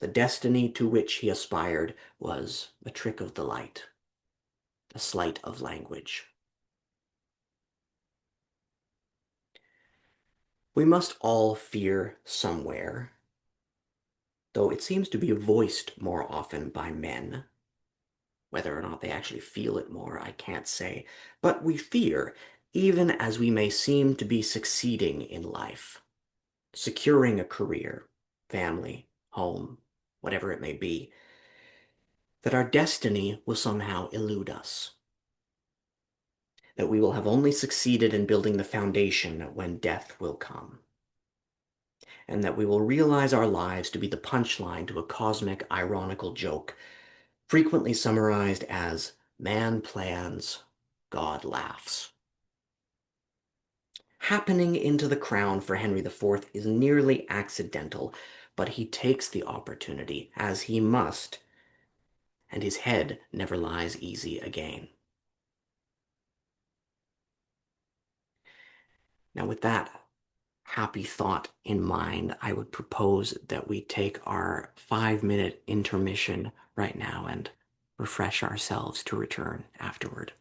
The destiny to which he aspired was a trick of the light, a sleight of language. We must all fear somewhere, though it seems to be voiced more often by men. Whether or not they actually feel it more, I can't say. But we fear, even as we may seem to be succeeding in life, securing a career, family, home, whatever it may be, that our destiny will somehow elude us. That we will have only succeeded in building the foundation when death will come. And that we will realize our lives to be the punchline to a cosmic, ironical joke, frequently summarized as man plans, God laughs. Happening into the crown for Henry IV is nearly accidental, but he takes the opportunity, as he must, and his head never lies easy again. Now, with that happy thought in mind, I would propose that we take our 5-minute intermission right now and refresh ourselves to return afterward.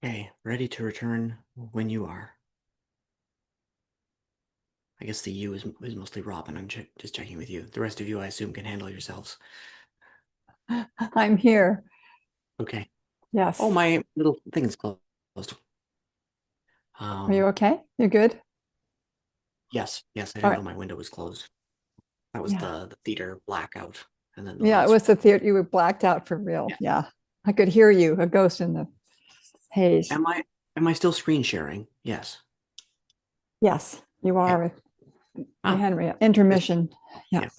Okay, ready to return when you are. I guess the you is mostly Robin. I'm just checking with you. The rest of you, I assume, can handle yourselves. I'm here. Okay. Oh, Yes. my little thing is closed. Are you Um, okay? You're good? yes, I All didn't right. know my window was closed. That was Yeah. the theater blackout, and then the Yeah, it lights. was the theater. You were blacked out for real. Yeah. Yeah. I could hear you, a ghost in the haze. Am I still screen sharing? Yes. Yes, you Okay. are with Ah, Henry. this, Intermission. Yeah. yeah.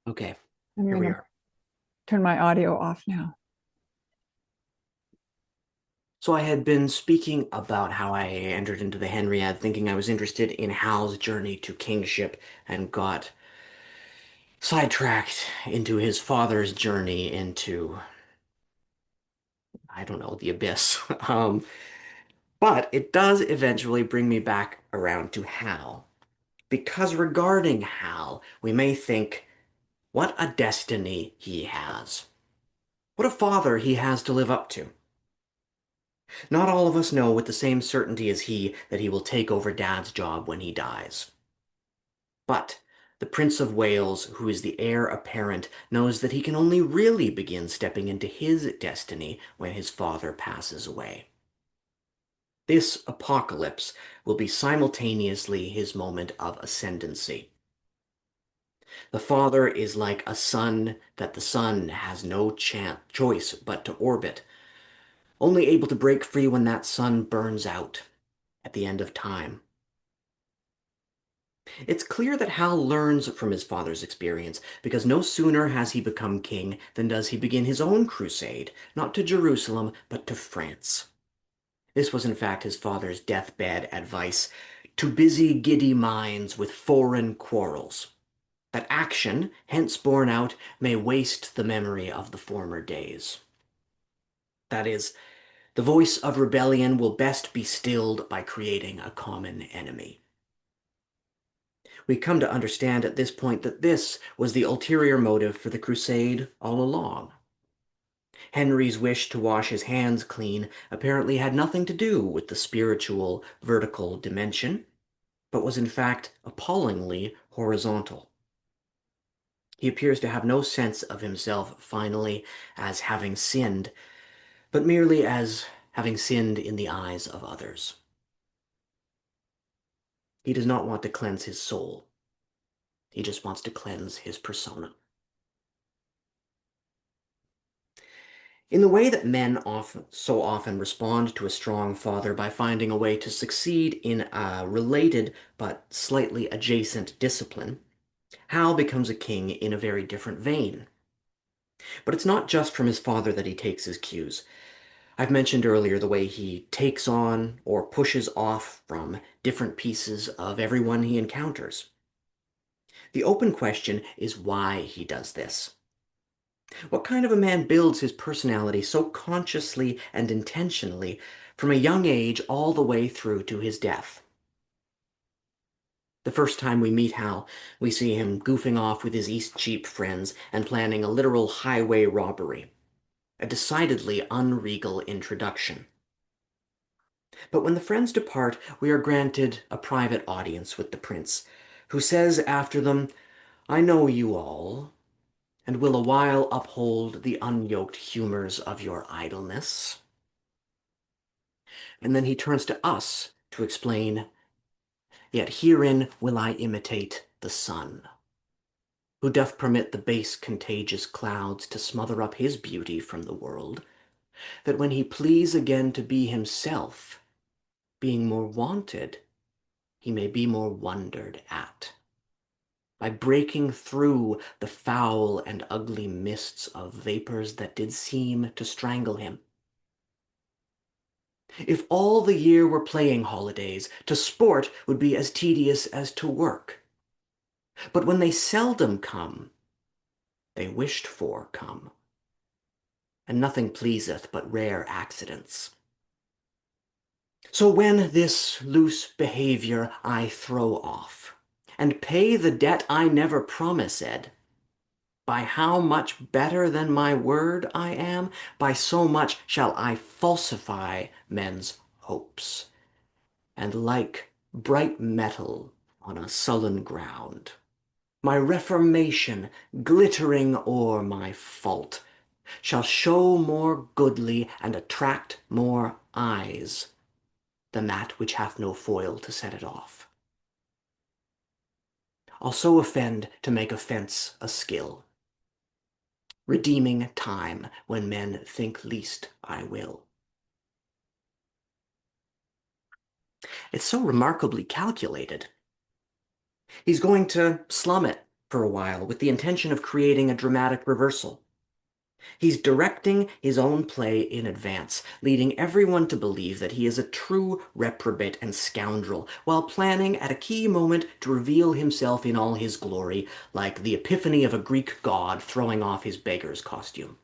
Okay. I'm Here going we to are. turn my audio off now. So I had been speaking about how I entered into the Henriad thinking I was interested in Hal's journey to kingship and got sidetracked into his father's journey into, I don't know, the abyss. But it does eventually bring me back around to Hal. Because regarding Hal, we may think, what a destiny he has. What a father he has to live up to. Not all of us know with the same certainty as he that he will take over Dad's job when he dies. But the Prince of Wales, who is the heir apparent, knows that he can only really begin stepping into his destiny when his father passes away. This apocalypse will be simultaneously his moment of ascendancy. The father is like a sun that the sun has no choice but to orbit, only able to break free when that sun burns out at the end of time. It's clear that Hal learns from his father's experience, because no sooner has he become king than does he begin his own crusade, not to Jerusalem, but to France. This was in fact his father's deathbed advice, to busy giddy minds with foreign quarrels, that action, hence borne out, may waste the memory of the former days. That is, the voice of rebellion will best be stilled by creating a common enemy. We come to understand at this point that this was the ulterior motive for the crusade all along. Henry's wish to wash his hands clean apparently had nothing to do with the spiritual, vertical dimension, but was in fact appallingly horizontal. He appears to have no sense of himself finally as having sinned, but merely as having sinned in the eyes of others. He does not want to cleanse his soul. He just wants to cleanse his persona. In the way that men so often respond to a strong father by finding a way to succeed in a related but slightly adjacent discipline, Hal becomes a king in a very different vein. But it's not just from his father that he takes his cues. I've mentioned earlier the way he takes on or pushes off from different pieces of everyone he encounters. The open question is why he does this. What kind of a man builds his personality so consciously and intentionally from a young age all the way through to his death? The first time we meet Hal, we see him goofing off with his Eastcheap friends and planning a literal highway robbery. A decidedly unregal introduction. But when the friends depart, we are granted a private audience with the prince, who says after them, I know you all, and will a while uphold the unyoked humors of your idleness. And then he turns to us to explain, yet herein will I imitate the sun, who doth permit the base contagious clouds to smother up his beauty from the world, that when he please again to be himself, being more wanted, he may be more wondered at. By breaking through the foul and ugly mists of vapors that did seem to strangle him. If all the year were playing holidays, to sport would be as tedious as to work. But when they seldom come, they wished for come, and nothing pleaseth but rare accidents. So when this loose behavior I throw off, and pay the debt I never promised, By how much better than my word I am, by so much shall I falsify men's hopes, and like bright metal on a sullen ground, my reformation, glittering o'er my fault, shall show more goodly and attract more eyes than that which hath no foil to set it off. I'll so offend to make offence a skill, redeeming time when men think least I will. It's so remarkably calculated. He's going to slum it for a while with the intention of creating a dramatic reversal. He's directing his own play in advance, leading everyone to believe that he is a true reprobate and scoundrel, while planning at a key moment to reveal himself in all his glory, like the epiphany of a Greek god throwing off his beggar's costume.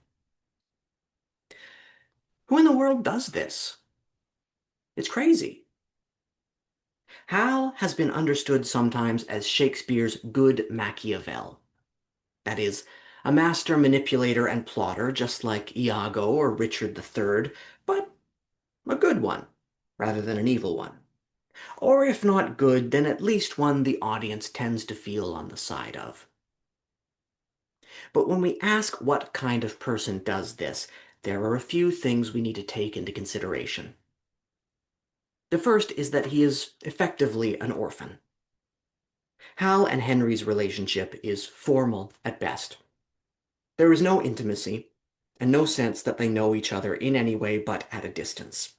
Who in the world does this? It's crazy. Hal has been understood sometimes as Shakespeare's good Machiavel. That is, a master manipulator and plotter, just like Iago or Richard III, but a good one, rather than an evil one. Or if not good, then at least one the audience tends to feel on the side of. But when we ask what kind of person does this, there are a few things we need to take into consideration. The first is that he is effectively an orphan. Hal and Henry's relationship is formal at best. There is no intimacy, and no sense that they know each other in any way but at a distance.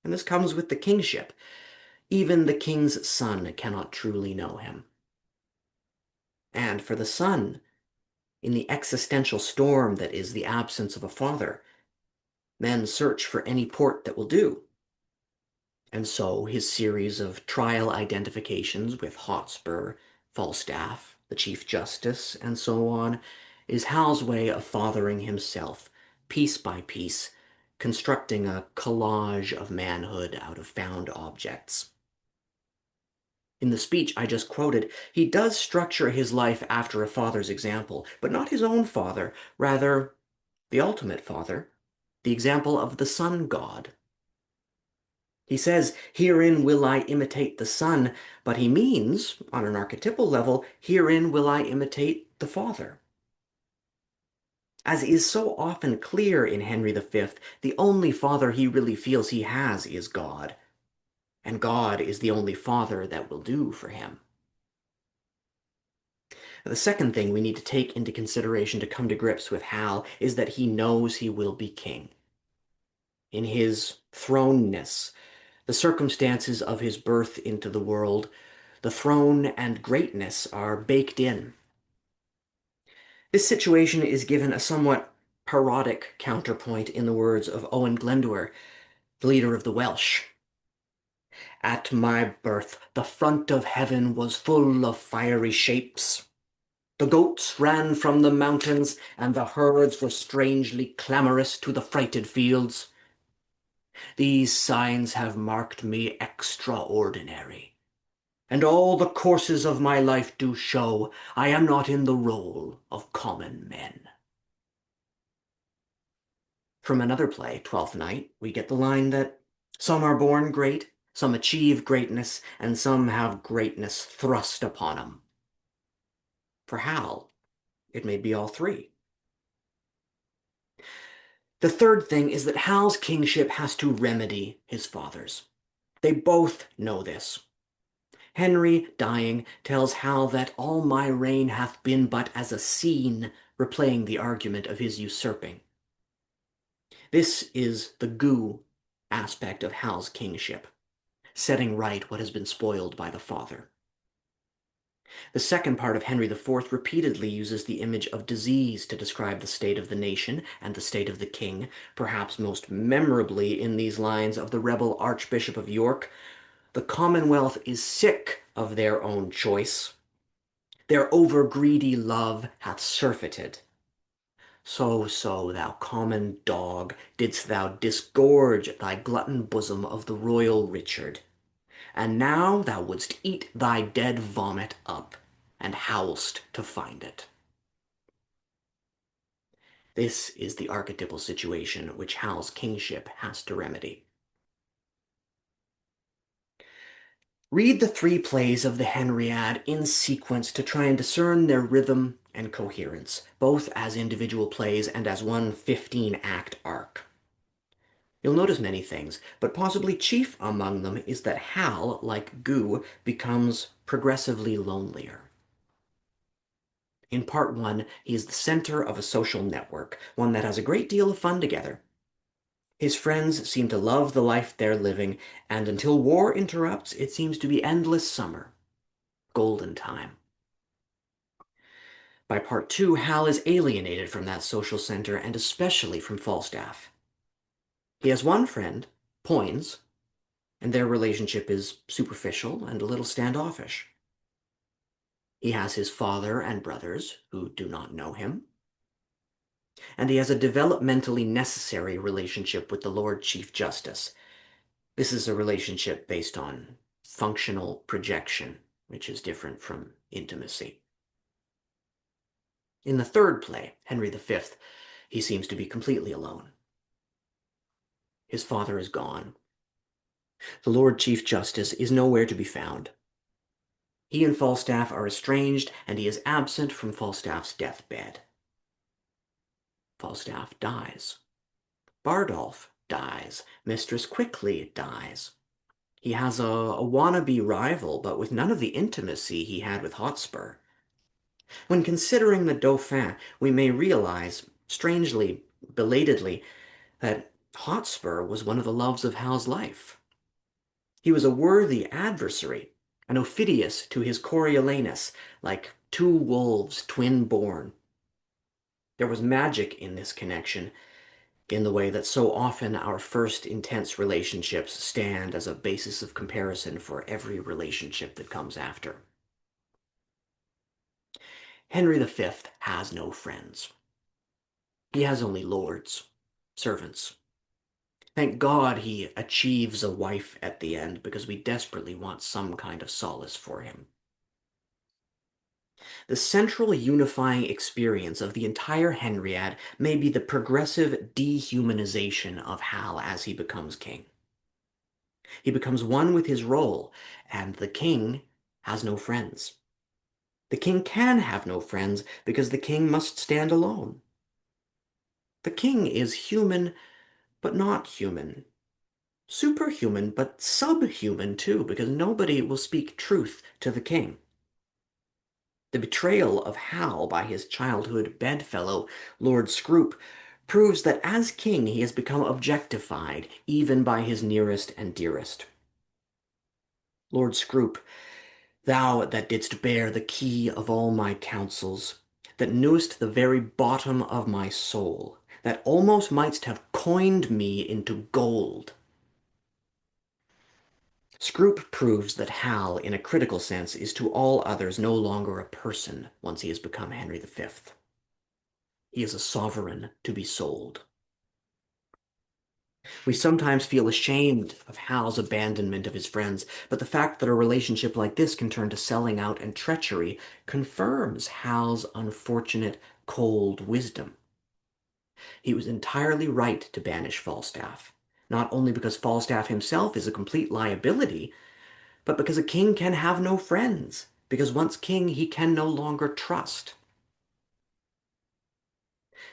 And this comes with the kingship. Even the king's son cannot truly know him. And for the son, in the existential storm that is the absence of a father, men search for any port that will do. And so his series of trial identifications with Hotspur, Falstaff, the Chief Justice, and so on, is Hal's way of fathering himself, piece by piece, constructing a collage of manhood out of found objects. In the speech I just quoted, he does structure his life after a father's example, but not his own father, rather the ultimate father, the example of the sun god. He says, "Herein will I imitate the sun," but he means, on an archetypal level, "Herein will I imitate the father." As is so often clear in Henry V, the only father he really feels he has is God, and God is the only father that will do for him. The second thing we need to take into consideration to come to grips with Hal is that he knows he will be king. In his throneness, the circumstances of his birth into the world, the throne and greatness are baked in. This situation is given a somewhat parodic counterpoint in the words of Owen Glendower, the leader of the Welsh. "At my birth, the front of heaven was full of fiery shapes. The goats ran from the mountains, and the herds were strangely clamorous to the frighted fields. These signs have marked me extraordinary, and all the courses of my life do show I am not in the roll of common men." From another play, Twelfth Night, we get the line that some are born great, some achieve greatness, and some have greatness thrust upon 'em. For Hal, it may be all three. The third thing is that Hal's kingship has to remedy his father's. They both know this. Henry, dying, tells Hal that all my reign hath been but as a scene, replaying the argument of his usurping. This is the goo aspect of Hal's kingship, setting right what has been spoiled by the father. The second part of Henry IV repeatedly uses the image of disease to describe the state of the nation and the state of the king, perhaps most memorably in these lines of the rebel Archbishop of York: "The Commonwealth is sick of their own choice. Their over-greedy love hath surfeited. So, thou common dog, didst thou disgorge thy glutton bosom of the royal Richard. And now thou wouldst eat thy dead vomit up, and howl'st to find it." This is the archetypal situation which Hal's kingship has to remedy. Read the 3 plays of the Henriad in sequence to try and discern their rhythm and coherence, both as individual plays and as one 15-act arc. You'll notice many things, but possibly chief among them is that Hal, like Gu, becomes progressively lonelier. In part 1, he is the center of a social network, one that has a great deal of fun together. His friends seem to love the life they're living, and until war interrupts, it seems to be endless summer. Golden time. By part 2, Hal is alienated from that social center, and especially from Falstaff. He has one friend, Poins, and their relationship is superficial and a little standoffish. He has his father and brothers, who do not know him, and he has a developmentally necessary relationship with the Lord Chief Justice. This is a relationship based on functional projection, which is different from intimacy. In the 3rd play, Henry V, he seems to be completely alone. His father is gone. The Lord Chief Justice is nowhere to be found. He and Falstaff are estranged, and he is absent from Falstaff's deathbed. Falstaff dies. Bardolph dies. Mistress Quickly dies. He has a wannabe rival, but with none of the intimacy he had with Hotspur. When considering the Dauphin, we may realize, strangely, belatedly, that Hotspur was one of the loves of Hal's life. He was a worthy adversary, an Ophidius to his Coriolanus, like 2 wolves twin-born. There was magic in this connection, in the way that so often our first intense relationships stand as a basis of comparison for every relationship that comes after. Henry V has no friends. He has only lords, servants. Thank God he achieves a wife at the end, because we desperately want some kind of solace for him. The central unifying experience of the entire Henriad may be the progressive dehumanization of Hal as he becomes king. He becomes one with his role, and the king has no friends. The king can have no friends because the king must stand alone. The king is human, but not human. Superhuman, but subhuman too, because nobody will speak truth to the king. The betrayal of Hal by his childhood bedfellow, Lord Scroop, proves that as king he has become objectified, even by his nearest and dearest. Lord Scroop, thou that didst bear the key of all my counsels, that knewest the very bottom of my soul, that almost mightst have coined me into gold. Scroop proves that Hal, in a critical sense, is to all others no longer a person once he has become Henry V. He is a sovereign to be sold. We sometimes feel ashamed of Hal's abandonment of his friends, but the fact that a relationship like this can turn to selling out and treachery confirms Hal's unfortunate, cold wisdom. He was entirely right to banish Falstaff, not only because Falstaff himself is a complete liability, but because a king can have no friends, because once king he can no longer trust.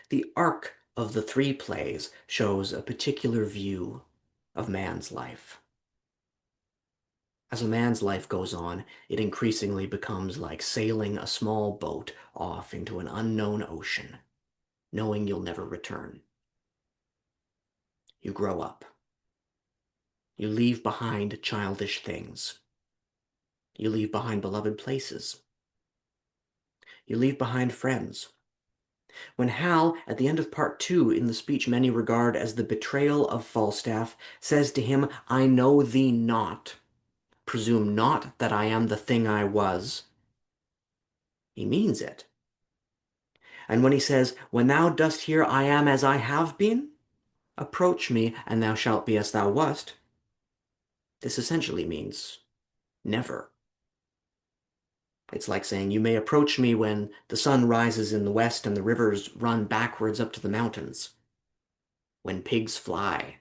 The arc of the 3 plays shows a particular view of man's life. As a man's life goes on, it increasingly becomes like sailing a small boat off into an unknown ocean, knowing you'll never return. You grow up. You leave behind childish things. You leave behind beloved places. You leave behind friends. When Hal, at the end of part 2, in the speech many regard as the betrayal of Falstaff, says to him, "I know thee not, presume not that I am the thing I was," he means it. And when he says, "When thou dost hear I am as I have been, approach me, and thou shalt be as thou wast," this essentially means never. It's like saying, you may approach me when the sun rises in the west and the rivers run backwards up to the mountains, when pigs fly.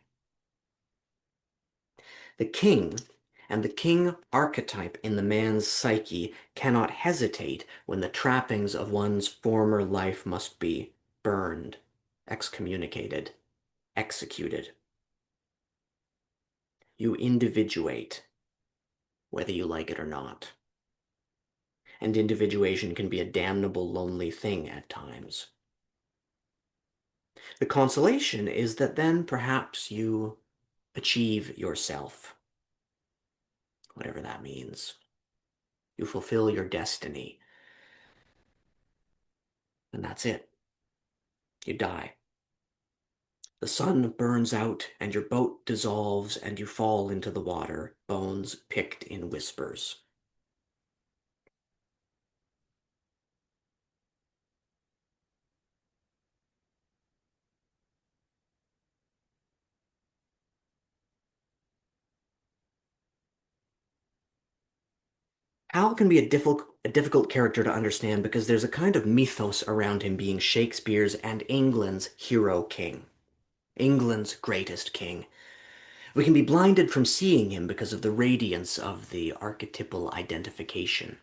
The king and the king archetype in the man's psyche cannot hesitate when the trappings of one's former life must be burned, excommunicated, executed. You individuate, whether you like it or not. And individuation can be a damnable lonely thing at times. The consolation is that then perhaps you achieve yourself, whatever that means. You fulfill your destiny. And that's it. You die. The sun burns out, and your boat dissolves, and you fall into the water, bones picked in whispers. Hal can be a difficult character to understand because there's a kind of mythos around him being Shakespeare's and England's hero king. England's greatest king. We can be blinded from seeing him because of the radiance of the archetypal identification.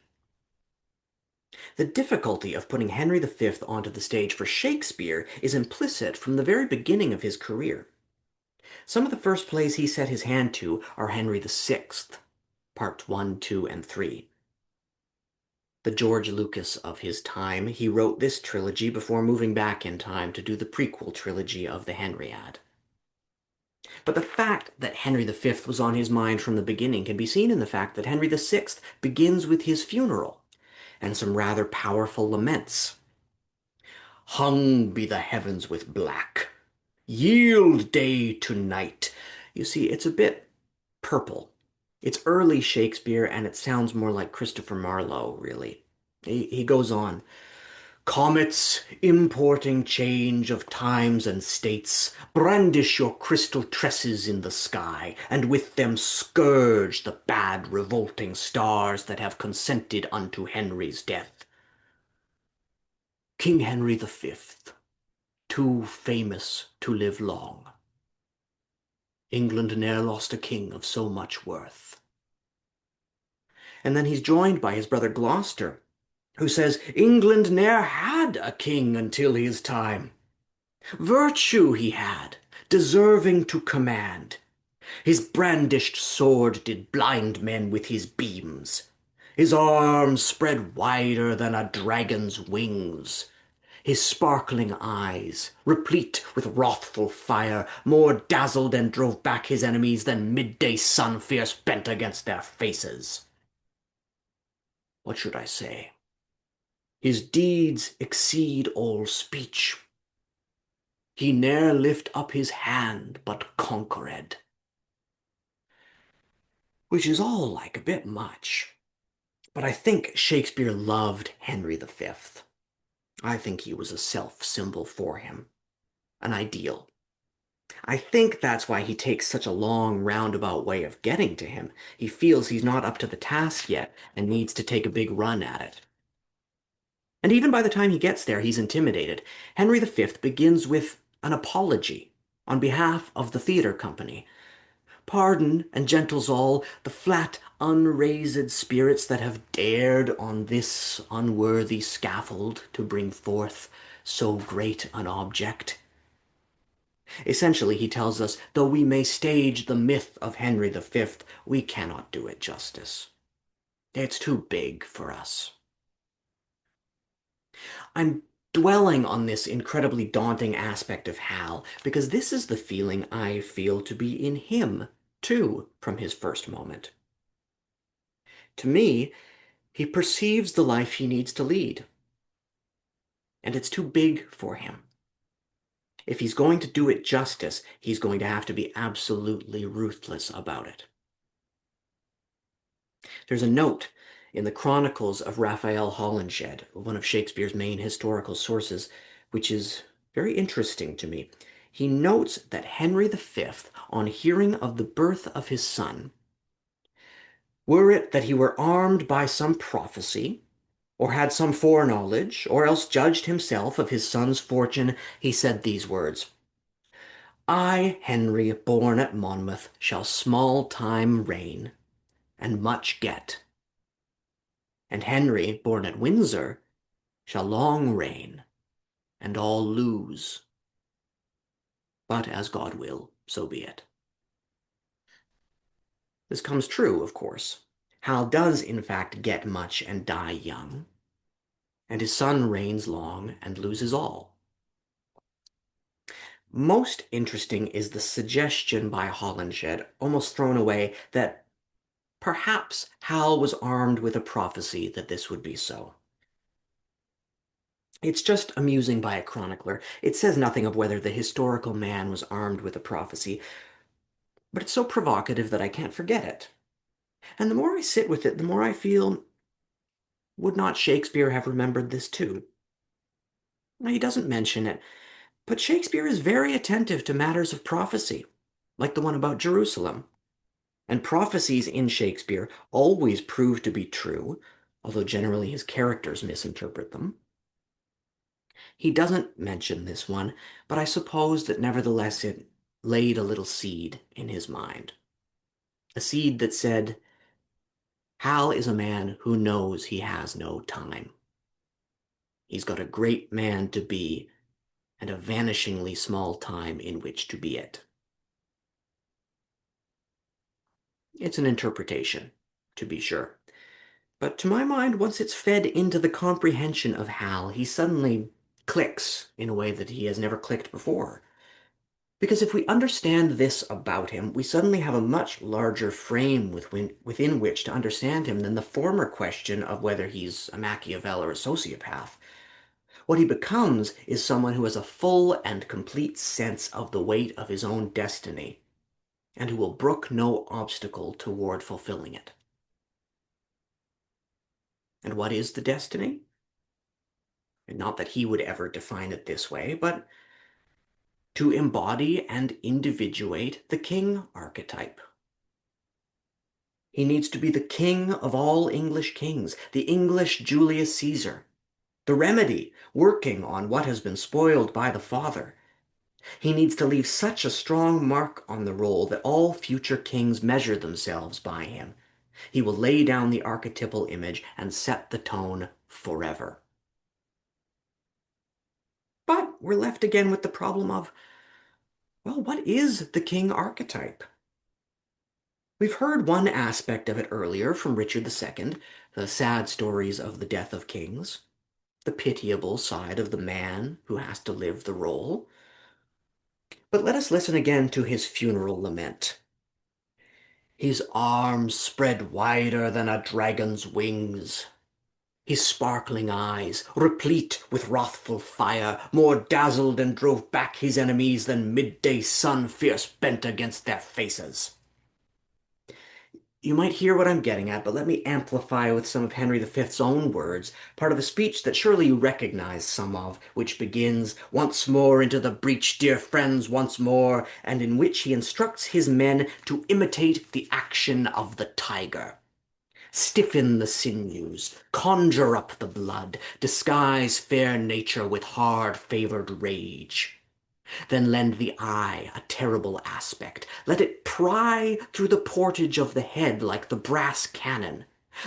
The difficulty of putting Henry V onto the stage for Shakespeare is implicit from the very beginning of his career. Some of the first plays he set his hand to are Henry VI, Parts 1, 2, and 3. The George Lucas of his time, he wrote this trilogy before moving back in time to do the prequel trilogy of the Henriad. But the fact that Henry V was on his mind from the beginning can be seen in the fact that Henry VI begins with his funeral and some rather powerful laments. Hung be the heavens with black, yield day to night. You see, it's a bit purple. It's early Shakespeare, and it sounds more like Christopher Marlowe, really. He goes on. Comets, importing change of times and states, brandish your crystal tresses in the sky, and with them scourge the bad revolting stars that have consented unto Henry's death. King Henry V, too famous to live long. England ne'er lost a king of so much worth. And then he's joined by his brother Gloucester, who says, England ne'er had a king until his time. Virtue he had, deserving to command. His brandished sword did blind men with his beams. His arms spread wider than a dragon's wings. His sparkling eyes, replete with wrathful fire, more dazzled and drove back his enemies than midday sun fierce bent against their faces. What should I say? His deeds exceed all speech. He ne'er lift up his hand but conquered. Which is all like a bit much. But I think Shakespeare loved Henry V. I think he was a self-symbol for him, an ideal. I think that's why he takes such a long, roundabout way of getting to him. He feels he's not up to the task yet and needs to take a big run at it. And even by the time he gets there, he's intimidated. Henry V begins with an apology on behalf of the theatre company. Pardon and gentles all the flat, unraised spirits that have dared on this unworthy scaffold to bring forth so great an object. Essentially, he tells us, though we may stage the myth of Henry V, we cannot do it justice. It's too big for us. I'm dwelling on this incredibly daunting aspect of Hal because this is the feeling I feel to be in him, too, from his first moment. To me, he perceives the life he needs to lead, and it's too big for him. If he's going to do it justice, he's going to have to be absolutely ruthless about it. There's a note in the Chronicles of Raphael Holinshed, one of Shakespeare's main historical sources, which is very interesting to me. He notes that Henry V, on hearing of the birth of his son, were it that he were armed by some prophecy, or had some foreknowledge, or else judged himself of his son's fortune, he said these words: I, Henry, born at Monmouth, shall small time reign, and much get. And Henry, born at Windsor, shall long reign, and all lose. But as God will, so be it. This comes true, of course. Hal does, in fact, get much and die young, and his son reigns long and loses all. Most interesting is the suggestion by Holinshed, almost thrown away, that perhaps Hal was armed with a prophecy that this would be so. It's just amusing by a chronicler. It says nothing of whether the historical man was armed with a prophecy, but it's so provocative that I can't forget it. And the more I sit with it, the more I feel, would not Shakespeare have remembered this too? Now, he doesn't mention it, but Shakespeare is very attentive to matters of prophecy, like the one about Jerusalem. And prophecies in Shakespeare always prove to be true, although generally his characters misinterpret them. He doesn't mention this one, but I suppose that nevertheless it laid a little seed in his mind. A seed that said, Hal is a man who knows he has no time. He's got a great man to be, and a vanishingly small time in which to be it. It's an interpretation, to be sure. But to my mind, once it's fed into the comprehension of Hal, he suddenly clicks in a way that he has never clicked before. Because if we understand this about him, we suddenly have a much larger frame within which to understand him than the former question of whether he's a Machiavel or a sociopath. What he becomes is someone who has a full and complete sense of the weight of his own destiny, and who will brook no obstacle toward fulfilling it. And what is the destiny? And not that he would ever define it this way, but to embody and individuate the king archetype. He needs to be the king of all English kings, the English Julius Caesar, the remedy working on what has been spoiled by the father. He needs to leave such a strong mark on the role that all future kings measure themselves by him. He will lay down the archetypal image and set the tone forever. But we're left again with the problem of, well, what is the king archetype? We've heard one aspect of it earlier from Richard II, the sad stories of the death of kings, the pitiable side of the man who has to live the role. But let us listen again to his funeral lament. His arms spread wider than a dragon's wings. His sparkling eyes, replete with wrathful fire, more dazzled and drove back his enemies than midday sun fierce bent against their faces. You might hear what I'm getting at, but let me amplify with some of Henry V's own words, part of a speech that surely you recognize some of, which begins, "Once more into the breach, dear friends, once more," and in which he instructs his men to imitate the action of the tiger. Stiffen the sinews, conjure up the blood, disguise fair nature with hard-favored rage. Then lend the eye a terrible aspect. Let it pry through the portage of the head like the brass cannon.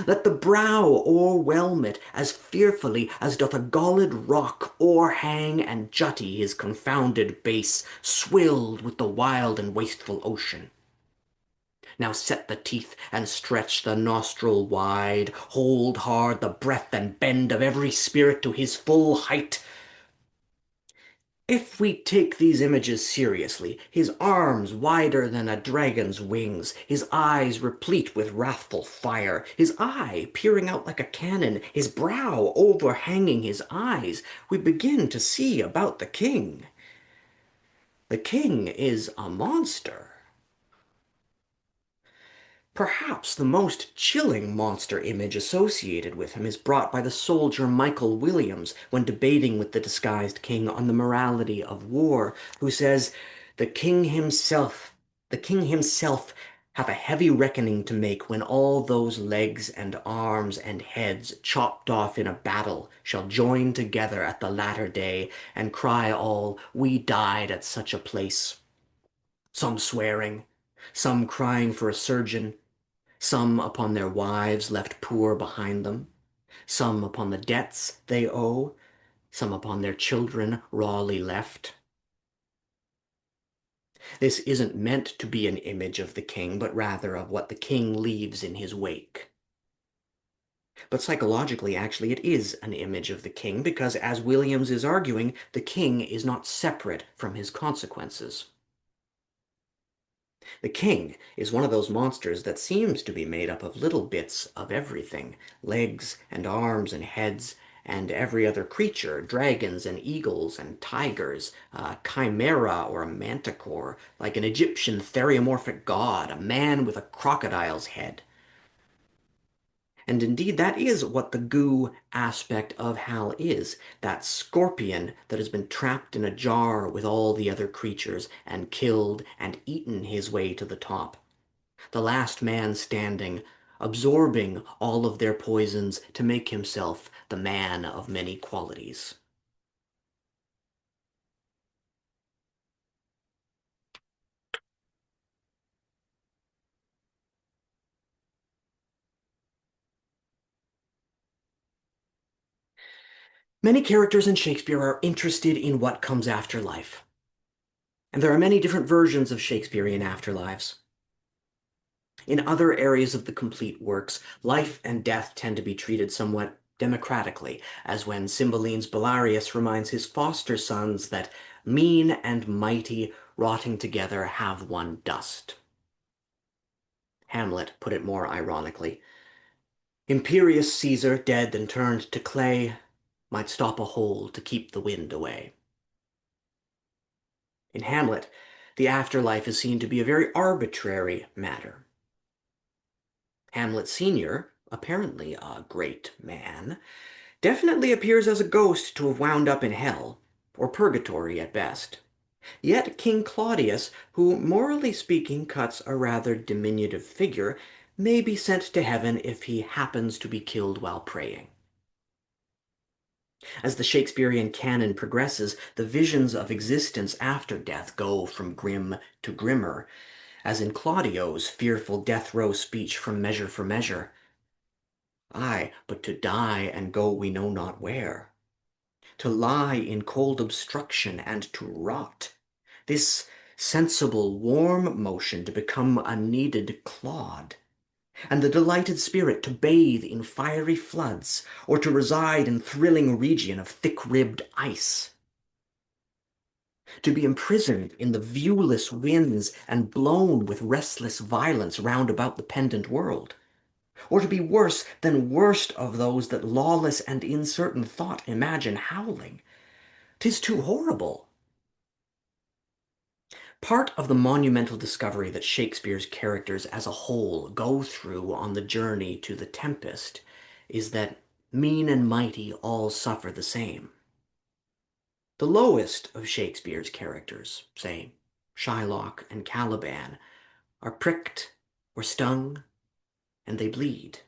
Let the brow o'erwhelm it as fearfully as doth a galled rock o'erhang and jutty his confounded base, swilled with the wild and wasteful ocean. Now set the teeth and stretch the nostril wide, hold hard the breath and bend of every spirit to his full height. If we take these images seriously, his arms wider than a dragon's wings, his eyes replete with wrathful fire, his eye peering out like a cannon, his brow overhanging his eyes, we begin to see about the king. The king is a monster. Perhaps the most chilling monster image associated with him is brought by the soldier Michael Williams when debating with the disguised king on the morality of war, who says, the king himself have a heavy reckoning to make when all those legs and arms and heads chopped off in a battle shall join together at the latter day and cry all, we died at such a place. Some swearing, some crying for a surgeon, some upon their wives left poor behind them, some upon the debts they owe, some upon their children rawly left. This isn't meant to be an image of the king, but rather of what the king leaves in his wake. But psychologically, actually, it is an image of the king because, as Williams is arguing, the king is not separate from his consequences. The king is one of those monsters that seems to be made up of little bits of everything, legs and arms and heads, and every other creature, dragons and eagles and tigers, a chimera or a manticore, like an Egyptian theriomorphic god, a man with a crocodile's head. And indeed, that is what the goo aspect of Hal is, that scorpion that has been trapped in a jar with all the other creatures and killed and eaten his way to the top. The last man standing, absorbing all of their poisons to make himself the man of many qualities. Many characters in Shakespeare are interested in what comes after life. And there are many different versions of Shakespearean afterlives. In other areas of the complete works, life and death tend to be treated somewhat democratically, as when Cymbeline's Belarius reminds his foster sons that mean and mighty rotting together have one dust. Hamlet put it more ironically. Imperious Caesar, dead and turned to clay, might stop a hole to keep the wind away. In Hamlet, the afterlife is seen to be a very arbitrary matter. Hamlet Sr., apparently a great man, definitely appears as a ghost to have wound up in hell, or purgatory at best. Yet King Claudius, who morally speaking cuts a rather diminutive figure, may be sent to heaven if he happens to be killed while praying. As the Shakespearean canon progresses, the visions of existence after death go from grim to grimmer, as in Claudio's fearful death row speech from Measure for Measure. Aye, but to die and go we know not where. To lie in cold obstruction and to rot. This sensible, warm motion to become a kneaded clod. And the delighted spirit to bathe in fiery floods, or to reside in thrilling region of thick-ribbed ice. To be imprisoned in the viewless winds and blown with restless violence round about the pendant world. Or to be worse than worst of those that lawless and uncertain thought imagine howling. 'Tis too horrible. Part of the monumental discovery that Shakespeare's characters as a whole go through on the journey to the Tempest is that mean and mighty all suffer the same. The lowest of Shakespeare's characters, say Shylock and Caliban, are pricked or stung, and they bleed.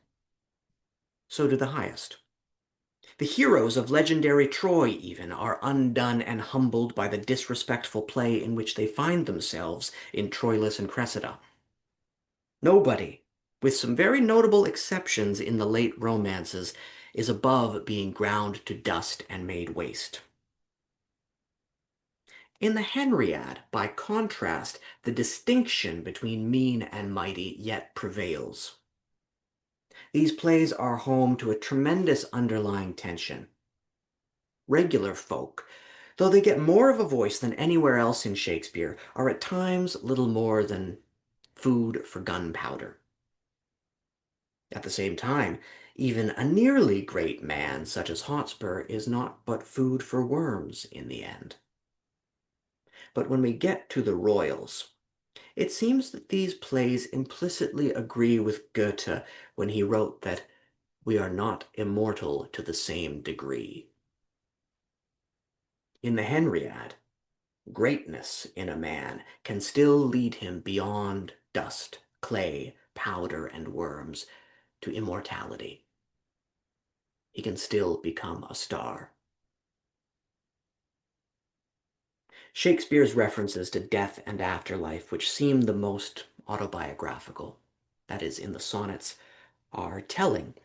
So do the highest. The heroes of legendary Troy, even, are undone and humbled by the disrespectful play in which they find themselves in Troilus and Cressida. Nobody, with some very notable exceptions in the late romances, is above being ground to dust and made waste. In the Henriad, by contrast, the distinction between mean and mighty yet prevails. These plays are home to a tremendous underlying tension. Regular folk, though they get more of a voice than anywhere else in Shakespeare, are at times little more than food for gunpowder. At the same time, even a nearly great man such as Hotspur is not but food for worms in the end. But when we get to the royals, it seems that these plays implicitly agree with Goethe when he wrote that we are not immortal to the same degree. In the Henriad, greatness in a man can still lead him beyond dust, clay, powder, and worms to immortality. He can still become a star. Shakespeare's references to death and afterlife, which seem the most autobiographical, that is, in the sonnets, are telling,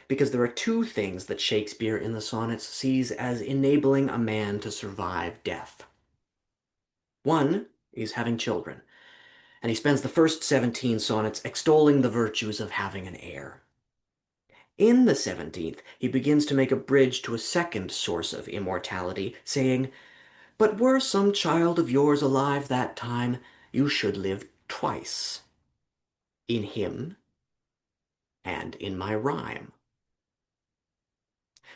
because there are two things that Shakespeare in the sonnets sees as enabling a man to survive death. One is having children, and he spends the first 17 sonnets extolling the virtues of having an heir. In the 17th, he begins to make a bridge to a second source of immortality, saying, "But were some child of yours alive that time, you should live twice, in him and in my rhyme."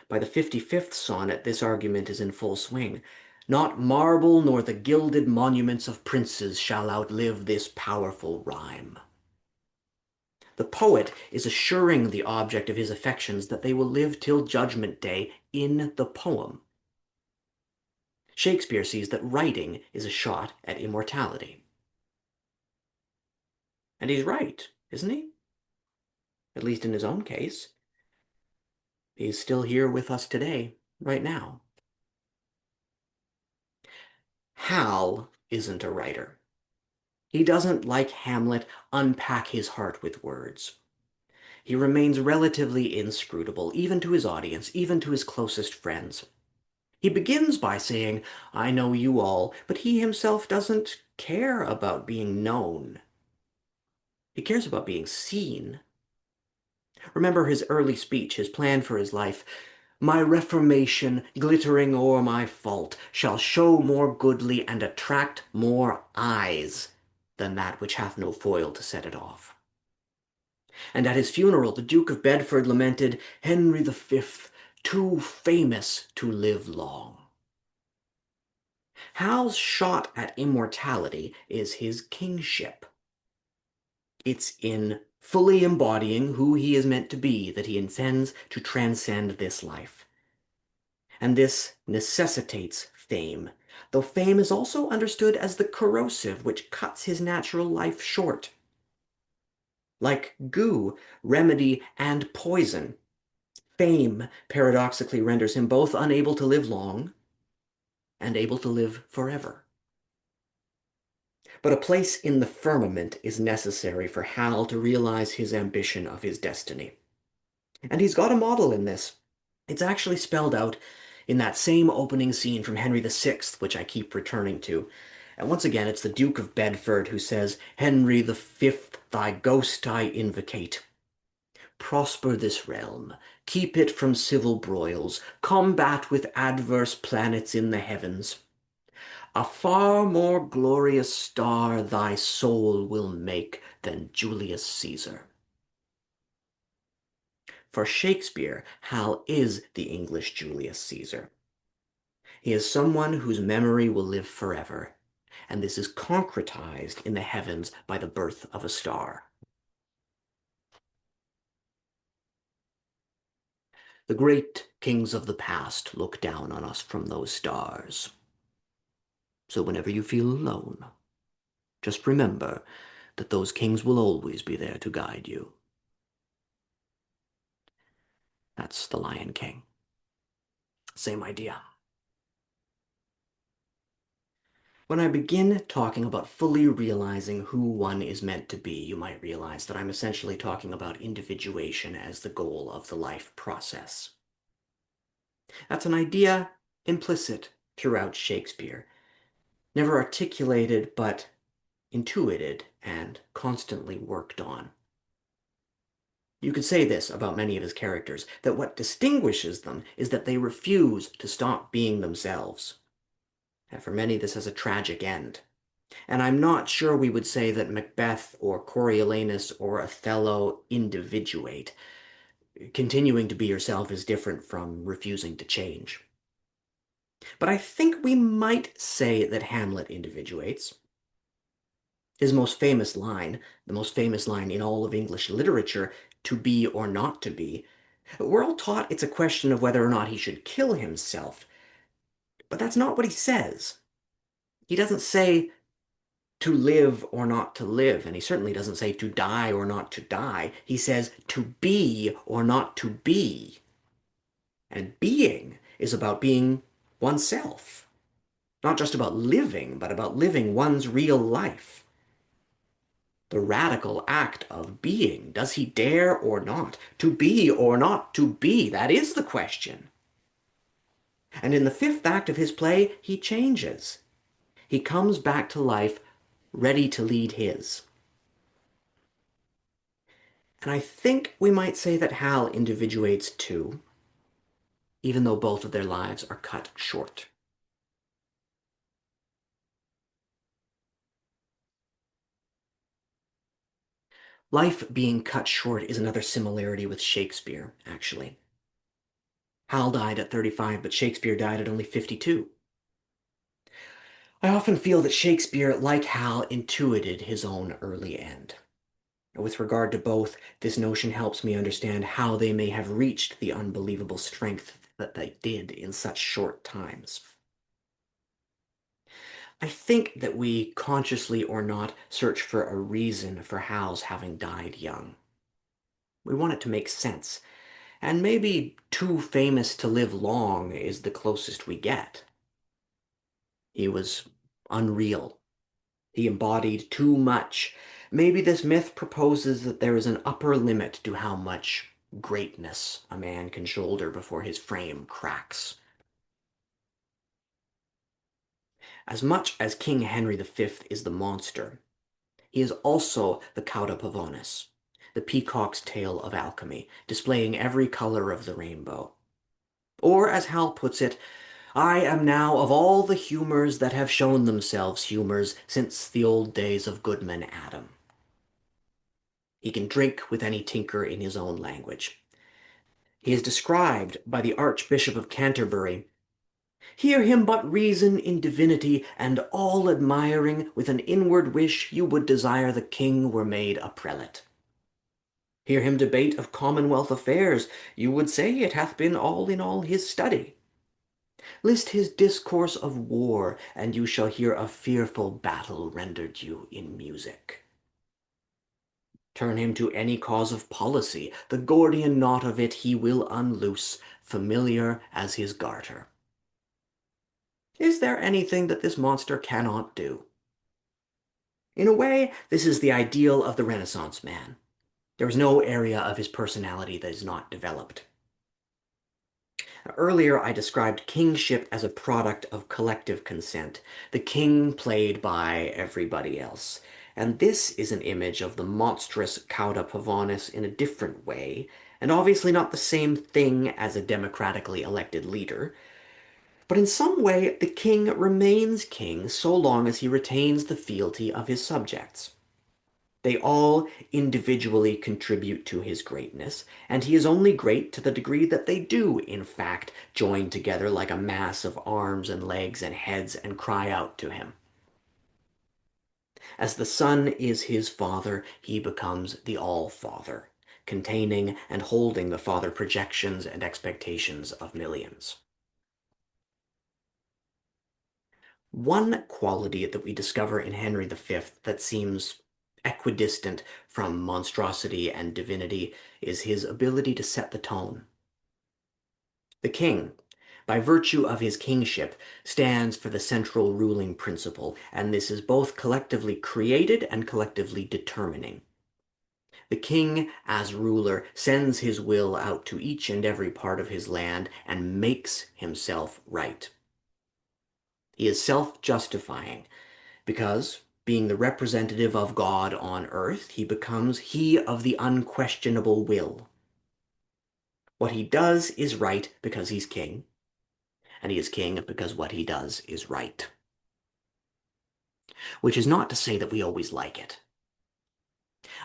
By the 55th sonnet, this argument is in full swing. "Not marble nor the gilded monuments of princes shall outlive this powerful rhyme." The poet is assuring the object of his affections that they will live till Judgment Day in the poem. Shakespeare sees that writing is a shot at immortality. And he's right, isn't he? At least in his own case. He's still here with us today, right now. Hal isn't a writer. He doesn't, like Hamlet, unpack his heart with words. He remains relatively inscrutable, even to his audience, even to his closest friends. He begins by saying, "I know you all," but he himself doesn't care about being known. He cares about being seen. Remember his early speech, his plan for his life. "My reformation, glittering o'er my fault, shall show more goodly and attract more eyes than that which hath no foil to set it off." And at his funeral, the Duke of Bedford lamented, "Henry the Fifth, too famous to live long." Hal's shot at immortality is his kingship. It's in fully embodying who he is meant to be that he intends to transcend this life. And this necessitates fame, though fame is also understood as the corrosive which cuts his natural life short. Like goo, remedy, and poison, fame paradoxically renders him both unable to live long and able to live forever. But a place in the firmament is necessary for Hal to realize his ambition of his destiny. And he's got a model in this. It's actually spelled out in that same opening scene from Henry VI, which I keep returning to. And once again, it's the Duke of Bedford who says, "Henry the Fifth, thy ghost I invocate. Prosper this realm, keep it from civil broils, combat with adverse planets in the heavens. A far more glorious star thy soul will make than Julius Caesar." For Shakespeare, Hal is the English Julius Caesar. He is someone whose memory will live forever, and this is concretized in the heavens by the birth of a star. The great kings of the past look down on us from those stars. So whenever you feel alone, just remember that those kings will always be there to guide you. That's the Lion King. Same idea. When I begin talking about fully realizing who one is meant to be, you might realize that I'm essentially talking about individuation as the goal of the life process. That's an idea implicit throughout Shakespeare, never articulated but intuited and constantly worked on. You could say this about many of his characters, that what distinguishes them is that they refuse to stop being themselves. And for many, this has a tragic end. And I'm not sure we would say that Macbeth or Coriolanus or Othello individuate. Continuing to be yourself is different from refusing to change. But I think we might say that Hamlet individuates. His most famous line, the most famous line in all of English literature, "to be or not to be," we're all taught it's a question of whether or not he should kill himself. But that's not what he says. He doesn't say, to live or not to live. And he certainly doesn't say to die or not to die. He says to be or not to be. And being is about being oneself. Not just about living, but about living one's real life. The radical act of being. Does he dare or not? To be or not to be? That is the question. And in the fifth act of his play, he changes. He comes back to life ready to lead his. And I think we might say that Hal individuates too, even though both of their lives are cut short. Life being cut short is another similarity with Shakespeare, actually. Hal died at 35, but Shakespeare died at only 52. I often feel that Shakespeare, like Hal, intuited his own early end. With regard to both, this notion helps me understand how they may have reached the unbelievable strength that they did in such short times. I think that we, consciously or not, search for a reason for Hal's having died young. We want it to make sense, and maybe too famous to live long is the closest we get. He was unreal. He embodied too much. Maybe this myth proposes that there is an upper limit to how much greatness a man can shoulder before his frame cracks. As much as King Henry V is the monster, he is also the cauda pavonis, the peacock's tail of alchemy, displaying every color of the rainbow. Or, as Hal puts it, I am now of all the humors that have shown themselves humors since the old days of Goodman Adam. He can drink with any tinker in his own language. He is described by the Archbishop of Canterbury. Hear him but reason in divinity, and all admiring, with an inward wish you would desire the king were made a prelate. Hear him debate of commonwealth affairs, you would say it hath been all in all his study. List his discourse of war, and you shall hear a fearful battle rendered you in music. Turn him to any cause of policy, the Gordian knot of it he will unloose, familiar as his garter. Is there anything that this monster cannot do? In a way, this is the ideal of the Renaissance man. There is no area of his personality that is not developed. Earlier, I described kingship as a product of collective consent, the king played by everybody else. And this is an image of the monstrous cauda pavonis in a different way, and obviously not the same thing as a democratically elected leader. But in some way, the king remains king so long as he retains the fealty of his subjects. They all individually contribute to his greatness, and he is only great to the degree that they do, in fact, join together like a mass of arms and legs and heads and cry out to him. As the Son is his Father, he becomes the All-Father, containing and holding the Father projections and expectations of millions. One quality that we discover in Henry V that seems equidistant from monstrosity and divinity is his ability to set the tone. The king, by virtue of his kingship, stands for the central ruling principle, and this is both collectively created and collectively determining. The king, as ruler, sends his will out to each and every part of his land and makes himself right. He is self-justifying, because, being the representative of God on earth, he becomes he of the unquestionable will. What he does is right because he's king, and he is king because what he does is right. Which is not to say that we always like it.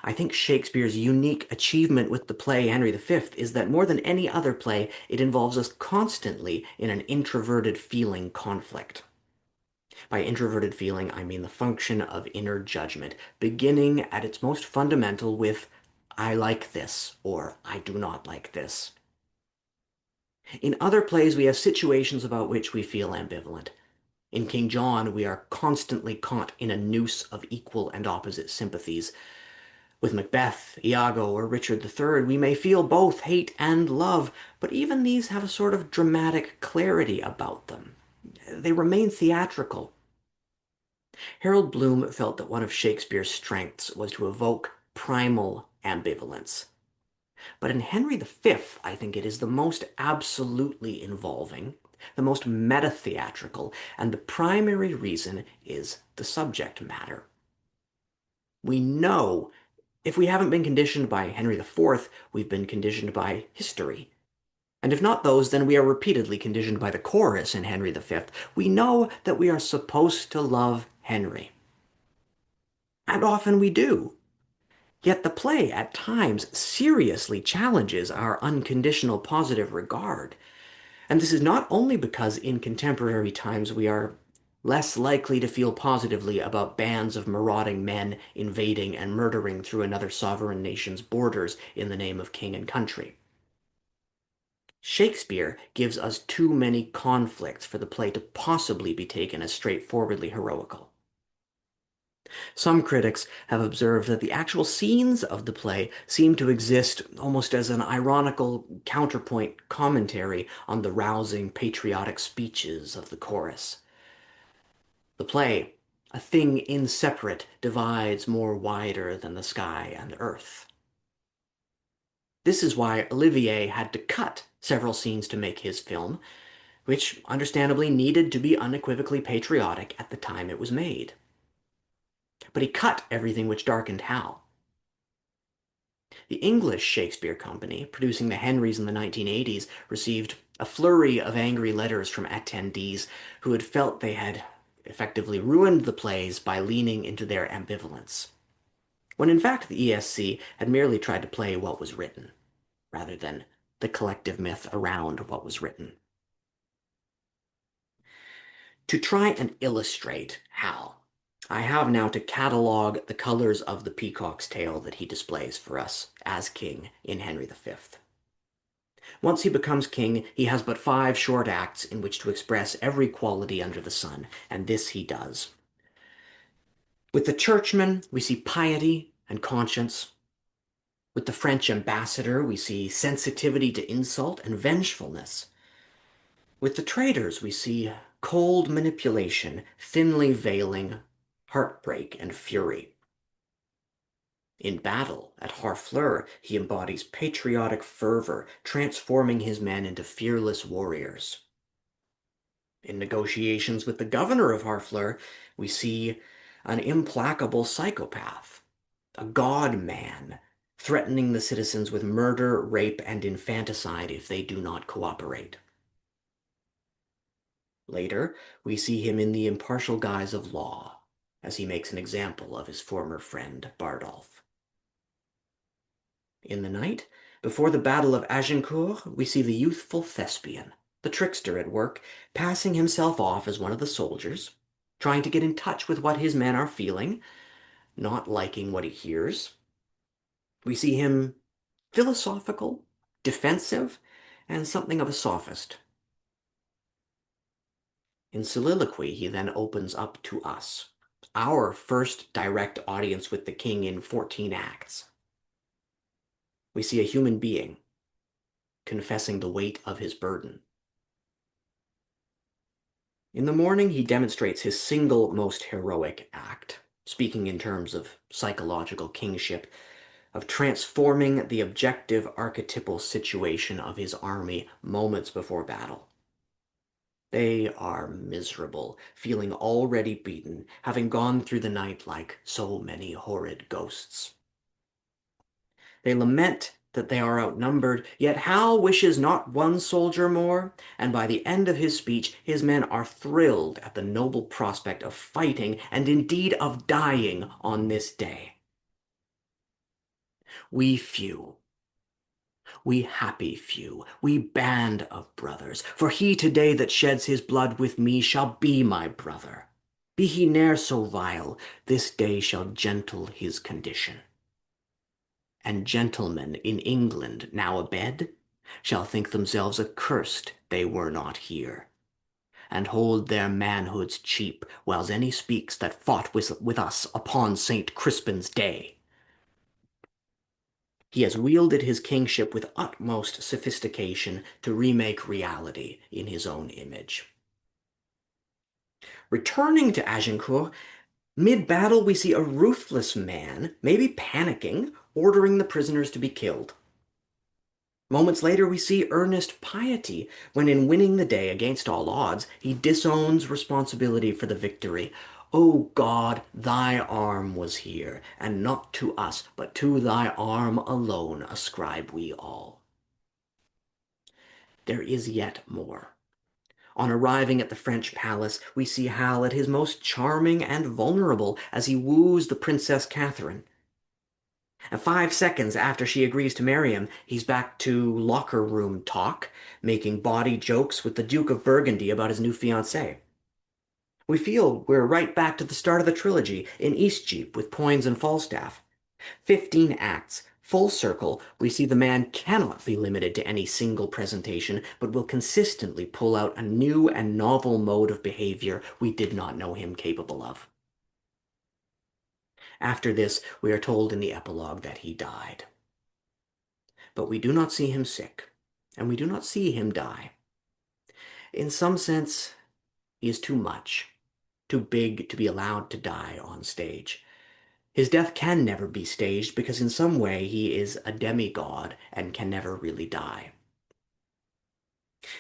I think Shakespeare's unique achievement with the play Henry V is that more than any other play, it involves us constantly in an introverted feeling conflict. By introverted feeling, I mean the function of inner judgment, beginning at its most fundamental with, I like this, or I do not like this. In other plays, we have situations about which we feel ambivalent. In King John, we are constantly caught in a noose of equal and opposite sympathies. With Macbeth, Iago, or Richard III, we may feel both hate and love, but even these have a sort of dramatic clarity about them. They remain theatrical. Harold Bloom felt that one of Shakespeare's strengths was to evoke primal ambivalence. But in Henry V, I think it is the most absolutely involving, the most meta-theatrical, and the primary reason is the subject matter. We know, if we haven't been conditioned by Henry IV, we've been conditioned by history. And if not those, then we are repeatedly conditioned by the chorus in Henry V. We know that we are supposed to love Henry. And often we do. Yet the play, at times, seriously challenges our unconditional positive regard. And this is not only because in contemporary times we are less likely to feel positively about bands of marauding men invading and murdering through another sovereign nation's borders in the name of king and country. Shakespeare gives us too many conflicts for the play to possibly be taken as straightforwardly heroical. Some critics have observed that the actual scenes of the play seem to exist almost as an ironical counterpoint commentary on the rousing patriotic speeches of the chorus. The play, a thing inseparate, divides more wider than the sky and earth. This is why Olivier had to cut several scenes to make his film, which understandably needed to be unequivocally patriotic at the time it was made. But he cut everything which darkened Hal. The English Shakespeare Company, producing the Henrys in the 1980s, received a flurry of angry letters from attendees who had felt they had effectively ruined the plays by leaning into their ambivalence, when in fact the ESC had merely tried to play what was written, rather than the collective myth around what was written. To try and illustrate Hal, I have now to catalog the colors of the peacock's tail that he displays for us as king in Henry V. Once he becomes king, he has but 5 short acts in which to express every quality under the sun, and this he does. With the churchman, we see piety and conscience. With the French ambassador, we see sensitivity to insult and vengefulness. With the traders, we see cold manipulation, thinly veiling heartbreak and fury. In battle, at Harfleur, he embodies patriotic fervor, transforming his men into fearless warriors. In negotiations with the governor of Harfleur, we see an implacable psychopath, a god-man, threatening the citizens with murder, rape, and infanticide if they do not cooperate. Later, we see him in the impartial guise of law, as he makes an example of his former friend Bardolph. In the night, before the Battle of Agincourt, we see the youthful thespian, the trickster at work, passing himself off as one of the soldiers, trying to get in touch with what his men are feeling, not liking what he hears. We see him philosophical, defensive, and something of a sophist. In soliloquy, he then opens up to us, our first direct audience with the king in 14 acts. We see a human being confessing the weight of his burden. In the morning, he demonstrates his single most heroic act, speaking in terms of psychological kingship, of transforming the objective archetypal situation of his army moments before battle. They are miserable, feeling already beaten, having gone through the night like so many horrid ghosts. They lament that they are outnumbered, yet Hal wishes not one soldier more, and by the end of his speech his men are thrilled at the noble prospect of fighting, and indeed of dying on this day. We few, we happy few, we band of brothers, for he today that sheds his blood with me shall be my brother. Be he ne'er so vile, this day shall gentle his condition. And gentlemen in England now abed shall think themselves accursed they were not here. and hold their manhoods cheap, whiles any speaks that fought with us upon St. Crispin's day. He has wielded his kingship with utmost sophistication to remake reality in his own image. Returning to Agincourt, mid-battle we see a ruthless man, maybe panicking, ordering the prisoners to be killed. Moments later, we see earnest piety when, in winning the day against all odds, he disowns responsibility for the victory. O God, thy arm was here, and not to us, but to thy arm alone ascribe we all. There is yet more. On arriving at the French palace, we see Hal at his most charming and vulnerable as he woos the Princess Catherine. And 5 seconds after she agrees to marry him, he's back to locker room talk, making bawdy jokes with the Duke of Burgundy about his new fiancée. We feel we're right back to the start of the trilogy in Eastcheap with Poins and Falstaff. 15 acts, full circle, we see the man cannot be limited to any single presentation, but will consistently pull out a new and novel mode of behavior we did not know him capable of. After this, we are told in the epilogue that he died. But we do not see him sick, and we do not see him die. In some sense, he is too much, too big to be allowed to die on stage. His death can never be staged because in some way he is a demigod and can never really die.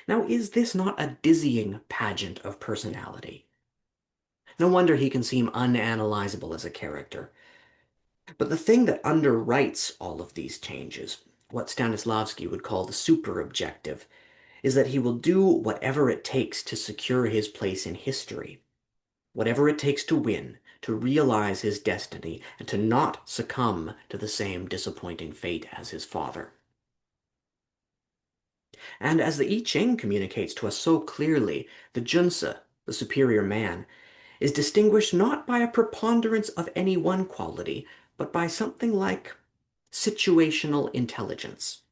Now, is this not a dizzying pageant of personality? No wonder he can seem unanalyzable as a character. But the thing that underwrites all of these changes, what Stanislavski would call the super-objective, is that he will do whatever it takes to secure his place in history, whatever it takes to win, to realize his destiny, and to not succumb to the same disappointing fate as his father. And as the I Ching communicates to us so clearly, the Junzi, the superior man, is distinguished not by a preponderance of any one quality, but by something like situational intelligence.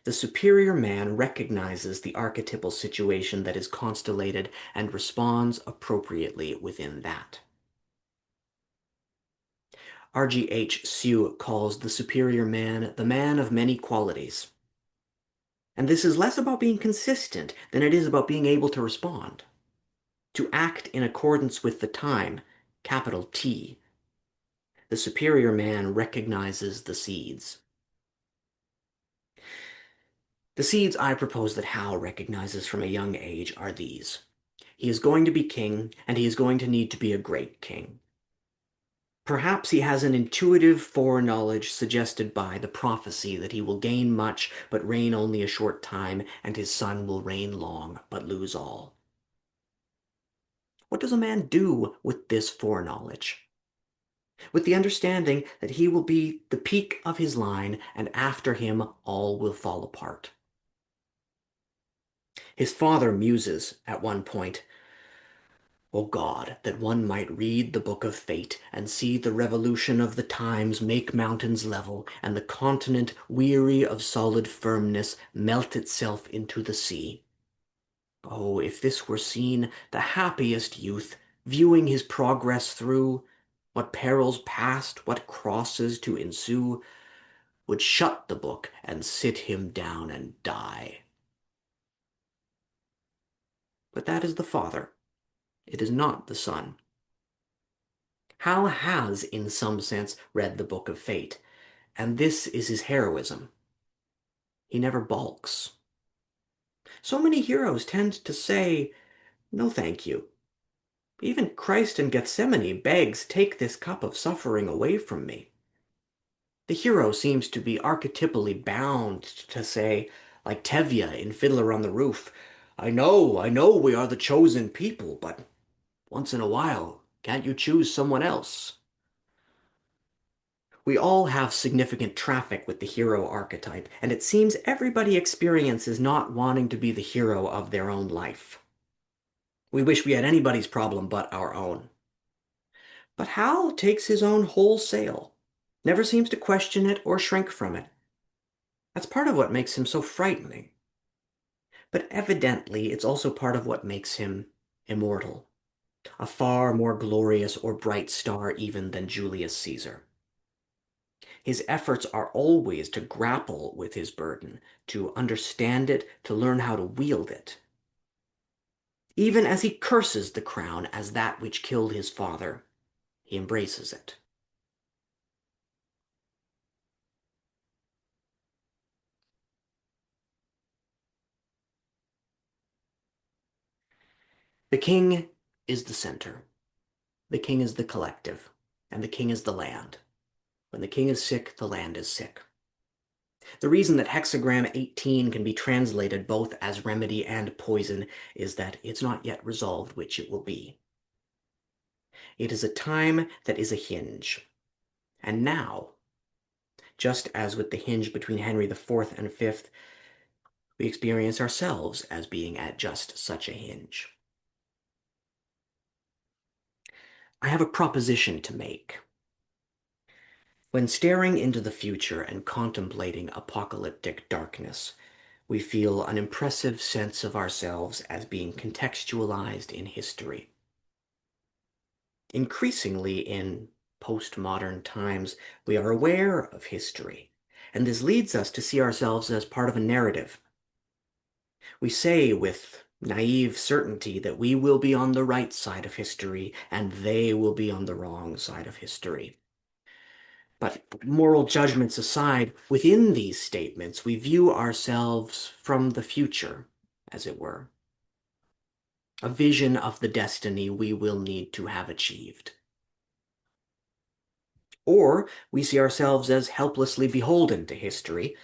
The superior man recognizes the archetypal situation that is constellated and responds appropriately within that. R.G.H. Hsu calls the superior man the man of many qualities. And this is less about being consistent than it is about being able to respond, to act in accordance with the time, capital T. The superior man recognizes the seeds. The seeds I propose that Hal recognizes from a young age are these. He is going to be king, and he is going to need to be a great king. Perhaps he has an intuitive foreknowledge suggested by the prophecy that he will gain much, but reign only a short time, and his son will reign long, but lose all. What does a man do with this foreknowledge? With the understanding that he will be the peak of his line, and after him all will fall apart. His father muses at one point, O God, that one might read the book of fate and see the revolution of the times make mountains level, and the continent, weary of solid firmness, melt itself into the sea. Oh, if this were seen, the happiest youth, viewing his progress through, what perils past, what crosses to ensue, would shut the book and sit him down and die. But that is the father. It is not the son. Hal has, in some sense, read the Book of Fate, and this is his heroism. He never balks. So many heroes tend to say, no thank you. Even Christ in Gethsemane begs, take this cup of suffering away from me. The hero seems to be archetypally bound to say, like Tevye in Fiddler on the Roof, I know we are the chosen people, but once in a while, can't you choose someone else? We all have significant traffic with the hero archetype, and it seems everybody experiences not wanting to be the hero of their own life. We wish we had anybody's problem but our own. But Hal takes his own wholesale, never seems to question it or shrink from it. That's part of what makes him so frightening. But evidently, it's also part of what makes him immortal, a far more glorious or bright star even than Julius Caesar. His efforts are always to grapple with his burden, to understand it, to learn how to wield it. Even as he curses the crown as that which killed his father, he embraces it. The king is the center. The king is the collective, and the king is the land. When the king is sick, the land is sick. The reason that hexagram 18 can be translated both as remedy and poison is that it's not yet resolved which it will be. It is a time that is a hinge. And now, just as with the hinge between Henry IV and V, we experience ourselves as being at just such a hinge. I have a proposition to make. When staring into the future and contemplating apocalyptic darkness, we feel an impressive sense of ourselves as being contextualized in history. Increasingly in postmodern times, we are aware of history, and this leads us to see ourselves as part of a narrative. We say with naive certainty that we will be on the right side of history and they will be on the wrong side of history. But moral judgments aside, within these statements, we view ourselves from the future, as it were. A vision of the destiny we will need to have achieved. Or we see ourselves as helplessly beholden to history,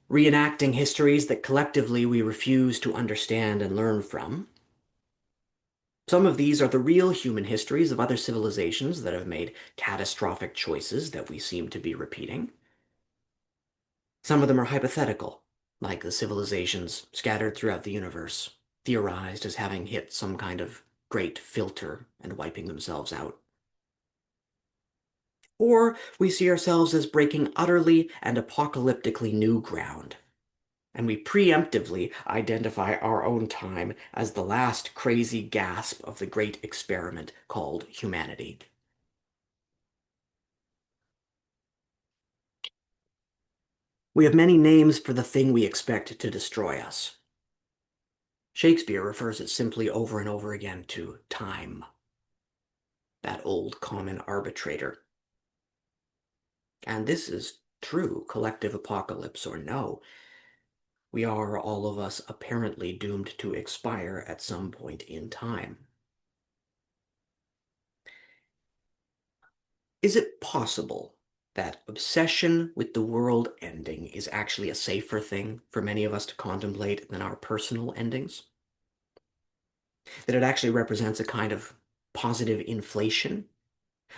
reenacting histories that collectively we refuse to understand and learn from. Some of these are the real human histories of other civilizations that have made catastrophic choices that we seem to be repeating. Some of them are hypothetical, like the civilizations scattered throughout the universe, theorized as having hit some kind of great filter and wiping themselves out. Or we see ourselves as breaking utterly and apocalyptically new ground, and we preemptively identify our own time as the last crazy gasp of the great experiment called humanity. We have many names for the thing we expect to destroy us. Shakespeare refers it simply over and over again to time, that old common arbitrator. And this is true, collective apocalypse or no. We are, all of us, apparently doomed to expire at some point in time. Is it possible that obsession with the world ending is actually a safer thing for many of us to contemplate than our personal endings? That it actually represents a kind of positive inflation,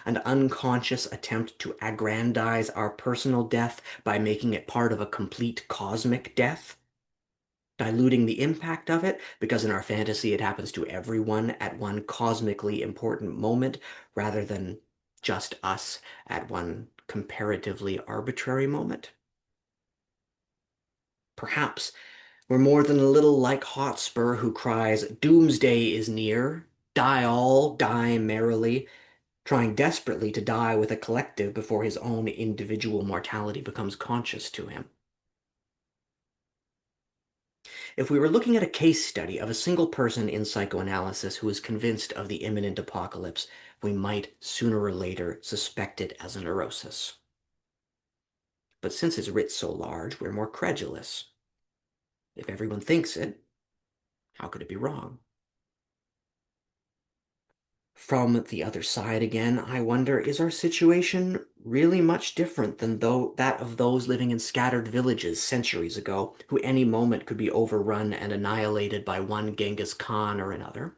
an unconscious attempt to aggrandize our personal death by making it part of a complete cosmic death, diluting the impact of it because in our fantasy it happens to everyone at one cosmically important moment rather than just us at one comparatively arbitrary moment. Perhaps we're more than a little like Hotspur who cries, "Doomsday is near, die all, die merrily," trying desperately to die with a collective before his own individual mortality becomes conscious to him. If we were looking at a case study of a single person in psychoanalysis who is convinced of the imminent apocalypse, we might sooner or later suspect it as a neurosis. But since it's writ so large, we're more credulous. If everyone thinks it, how could it be wrong? From the other side again, I wonder, is our situation really much different than that of those living in scattered villages centuries ago, who any moment could be overrun and annihilated by one Genghis Khan or another?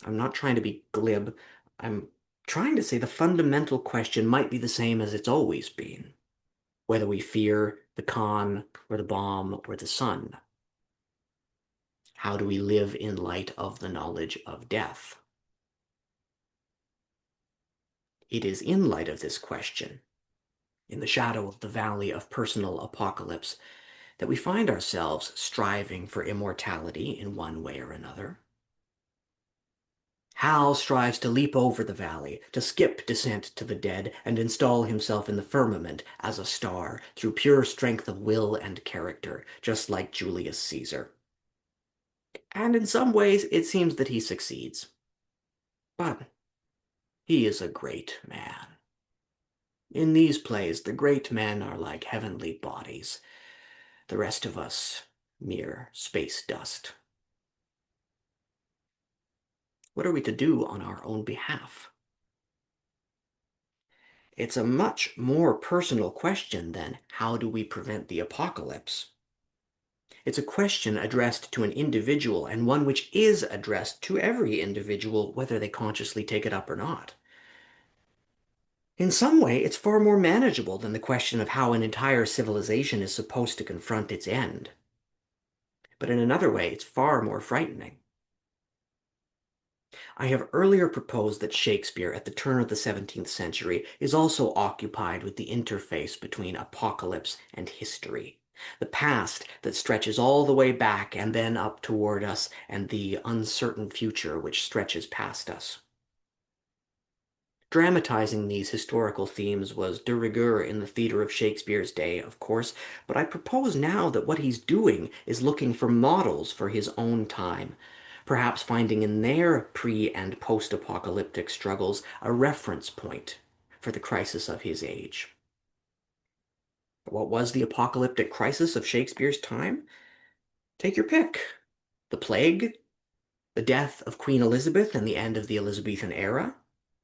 I'm not trying to be glib. I'm trying to say the fundamental question might be the same as it's always been, whether we fear the Khan or the bomb or the sun. How do we live in light of the knowledge of death? It is in light of this question, in the shadow of the valley of personal apocalypse, that we find ourselves striving for immortality in one way or another. Hal strives to leap over the valley, to skip descent to the dead, and install himself in the firmament as a star through pure strength of will and character, just like Julius Caesar. And in some ways, it seems that he succeeds. But he is a great man. In these plays, the great men are like heavenly bodies. The rest of us, mere space dust. What are we to do on our own behalf? It's a much more personal question than how do we prevent the apocalypse? It's a question addressed to an individual, and one which is addressed to every individual, whether they consciously take it up or not. In some way, it's far more manageable than the question of how an entire civilization is supposed to confront its end. But in another way, it's far more frightening. I have earlier proposed that Shakespeare, at the turn of the 17th century, is also occupied with the interface between apocalypse and history. The past that stretches all the way back and then up toward us, and the uncertain future which stretches past us. Dramatizing these historical themes was de rigueur in the theater of Shakespeare's day, of course, but I propose now that what he's doing is looking for models for his own time, perhaps finding in their pre- and post-apocalyptic struggles a reference point for the crisis of his age. What was the apocalyptic crisis of Shakespeare's time? Take your pick. The plague? The death of Queen Elizabeth and the end of the Elizabethan era?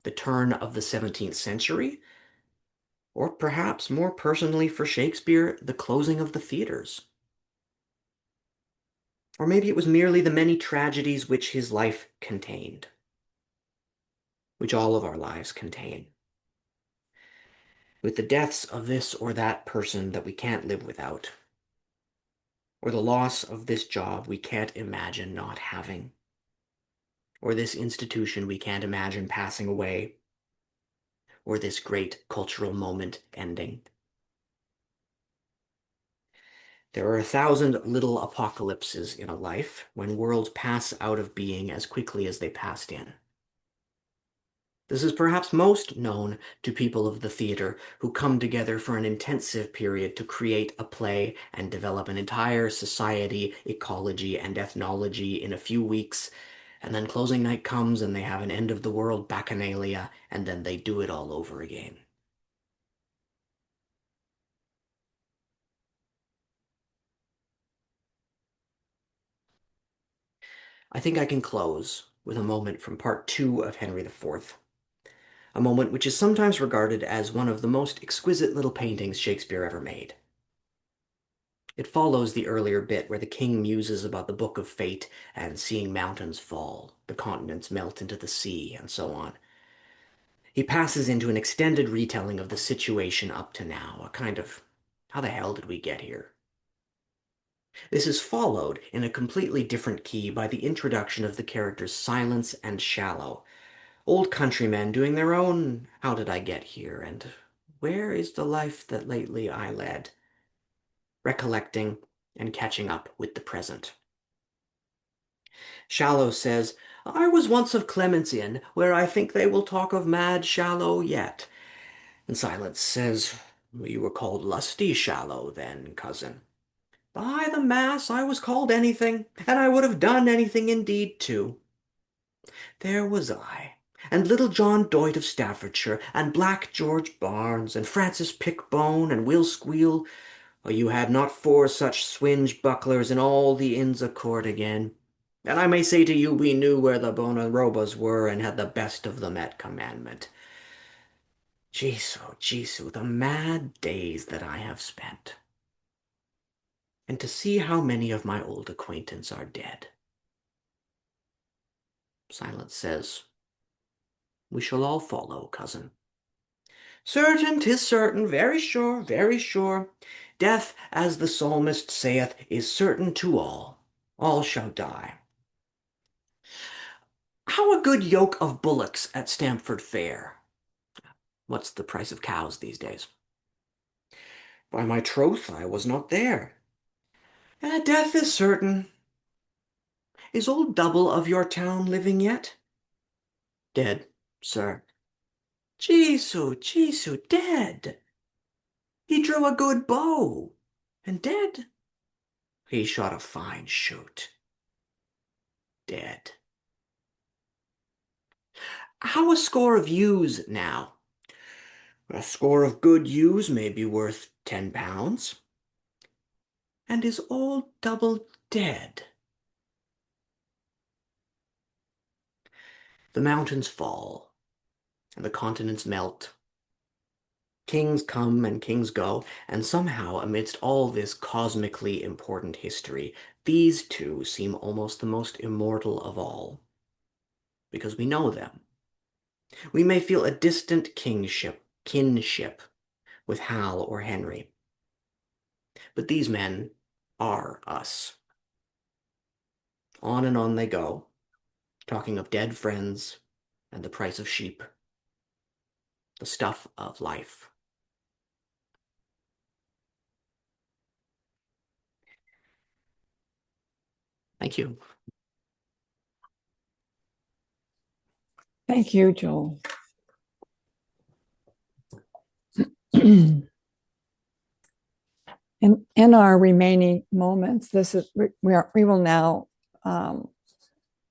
The turn of the 17th century? Or perhaps more personally for Shakespeare, the closing of the theaters? Or maybe it was merely the many tragedies which his life contained, which all of our lives contain. With the deaths of this or that person that we can't live without, or the loss of this job we can't imagine not having, or this institution we can't imagine passing away, or this great cultural moment ending. There are 1,000 little apocalypses in a life when worlds pass out of being as quickly as they passed in. This is perhaps most known to people of the theater who come together for an intensive period to create a play and develop an entire society, ecology, and ethnology in a few weeks, and then closing night comes and they have an end-of-the-world bacchanalia, and then they do it all over again. I think I can close with a moment from part 2 of Henry IV, a moment which is sometimes regarded as one of the most exquisite little paintings Shakespeare ever made. It follows the earlier bit where the king muses about the book of fate and seeing mountains fall, the continents melt into the sea, and so on. He passes into an extended retelling of the situation up to now, a kind of, how the hell did we get here? This is followed in a completely different key by the introduction of the characters Silence and Shallow, old countrymen doing their own how did I get here, and where is the life that lately I led, recollecting and catching up with the present. Shallow says, I was once of Clement's Inn, where I think they will talk of mad Shallow yet. And Silence says, you were called lusty Shallow then, cousin. By the mass, I was called anything, and I would have done anything indeed too. There was I, and little John Doit of Staffordshire, and Black George Barnes, and Francis Pickbone, and Will Squeal. Oh, you had not 4 such swinge-bucklers in all the inns of court again. And I may say to you, we knew where the Bonarobas were, and had the best of them at commandment. Jesu, Jesu, the mad days that I have spent. And to see how many of my old acquaintance are dead. Silence says, we shall all follow, cousin. Certain, 'tis certain, very sure, very sure. Death, as the psalmist saith, is certain to all. All shall die. How a good yoke of bullocks at Stamford Fair? What's the price of cows these days? By my troth, I was not there. Death is certain. Is old Double of your town living yet? Dead, sir. Jesu, Jesu, dead. He drew a good bow. And dead? He shot a fine shoot. Dead. How a score of ewes now? A score of good ewes may be worth £10. And is old Double dead? The mountains fall, and the continents melt. Kings come and kings go, and somehow, amidst all this cosmically important history, these two seem almost the most immortal of all. Because we know them. We may feel a distant kinship with Hal or Henry. But these men are us. On and on they go, talking of dead friends and the price of sheep, the stuff of life. Thank you. Thank you, Joel. In our remaining moments, we will now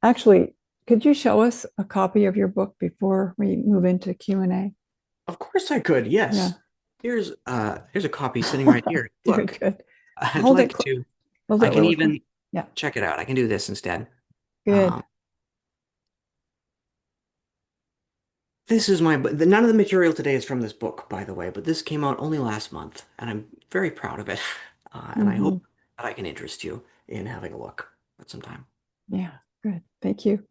actually, could you show us a copy of your book before we move into Q&A? Of course I could, yes. Yeah. Here's a copy sitting right here. Very Look, good. I'd Hold like it. to. Hold I it can really even quick. Yeah. check it out. I can do this instead. Good. This is none of the material today is from this book, by the way, but this came out only last month, and I'm very proud of it. And I hope that I can interest you in having a look at some time. Yeah, good. Thank you.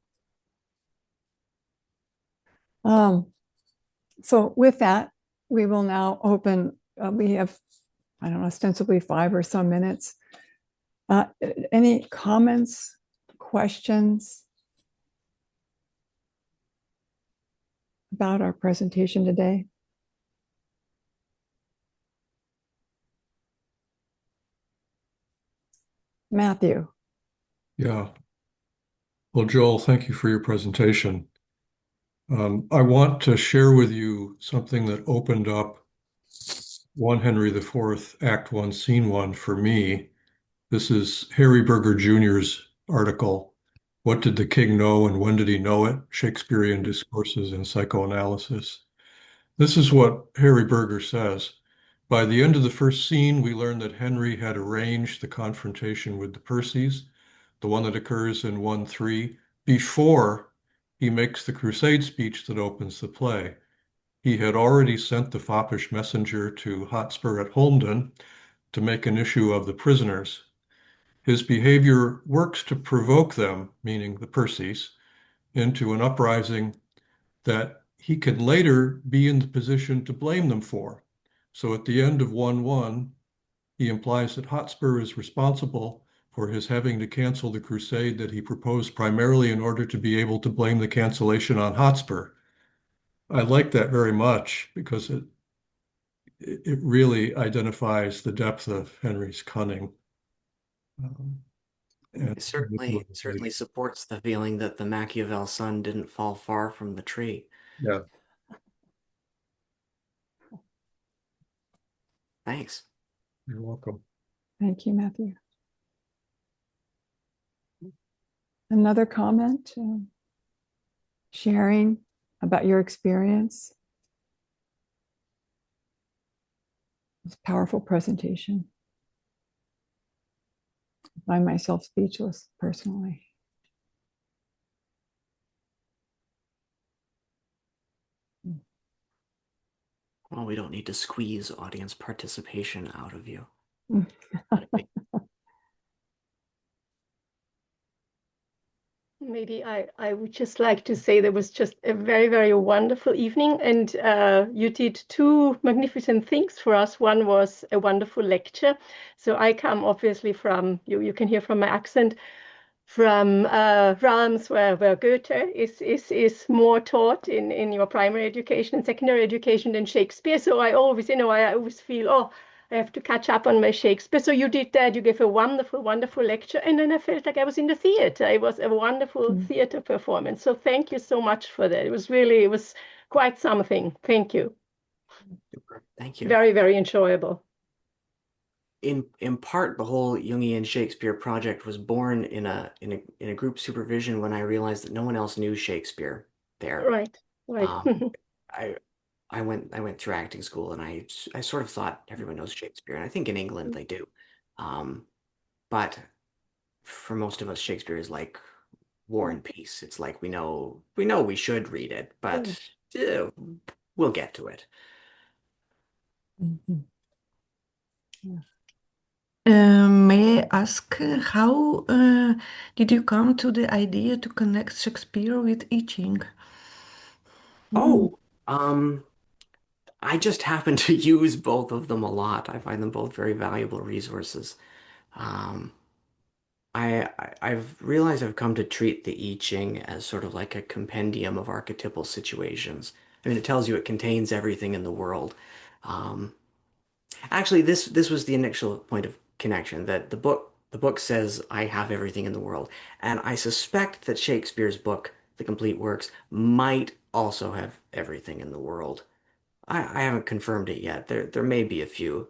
So with that, we will now open, we have, I don't know, ostensibly 5 or so minutes. Any comments, questions about our presentation today? Matthew. Yeah. Well, Joel, thank you for your presentation. I want to share with you something that opened up 1 Henry IV, Act 1, Scene 1 for me. This is Harry Berger Jr.'s article, What Did the King Know and When Did He Know It? Shakespearean Discourses in Psychoanalysis. This is what Harry Berger says. By the end of the first scene, we learn that Henry had arranged the confrontation with the Percys, the one that occurs in 1-3, before he makes the crusade speech that opens the play. He had already sent the foppish messenger to Hotspur at Holmdon to make an issue of the prisoners. His behavior works to provoke them, meaning the Percys, into an uprising that he could later be in the position to blame them for. So at the end of 1-1, he implies that Hotspur is responsible for his having to cancel the crusade that he proposed primarily in order to be able to blame the cancellation on Hotspur. I like that very much because it really identifies the depth of Henry's cunning. It certainly supports the feeling that the Machiavel sun didn't fall far from the tree. Yeah. Thanks. You're welcome. Thank you, Matthew. Another comment, sharing about your experience. It's a powerful presentation. I find myself speechless personally. Well, we don't need to squeeze audience participation out of you. Maybe I would just like to say there was just a very, very wonderful evening, and you did 2 magnificent things for us. One was a wonderful lecture. So I come obviously from, you can hear from my accent, from realms where Goethe is more taught in your primary education and secondary education than Shakespeare. So I always, I always feel, oh, I have to catch up on my Shakespeare. So you did that. You gave a wonderful, wonderful lecture. And then I felt like I was in the theater. It was a wonderful theater performance. So thank you so much for that. It was quite something. Thank you. Super. Thank you. Very, very enjoyable. In part, the whole Jungian Shakespeare project was born in a group supervision when I realized that no one else knew Shakespeare there. Right, right. I I went through acting school, and I sort of thought everyone knows Shakespeare, and I think in England they do. But for most of us, Shakespeare is like War and Peace. It's like we know we should read it, but we'll get to it. Mhm. Yeah. May I ask how did you come to the idea to connect Shakespeare with I Ching? Oh, I just happen to use both of them a lot. I find them both very valuable resources. Um, I've realized I've come to treat the I Ching as sort of like a compendium of archetypal situations. I mean, it tells you it contains everything in the world. Um, Actually, this was the initial point of connection, that the book says I have everything in the world, and I suspect that Shakespeare's book, The Complete Works, might also have everything in the world. I haven't confirmed it yet. There may be a few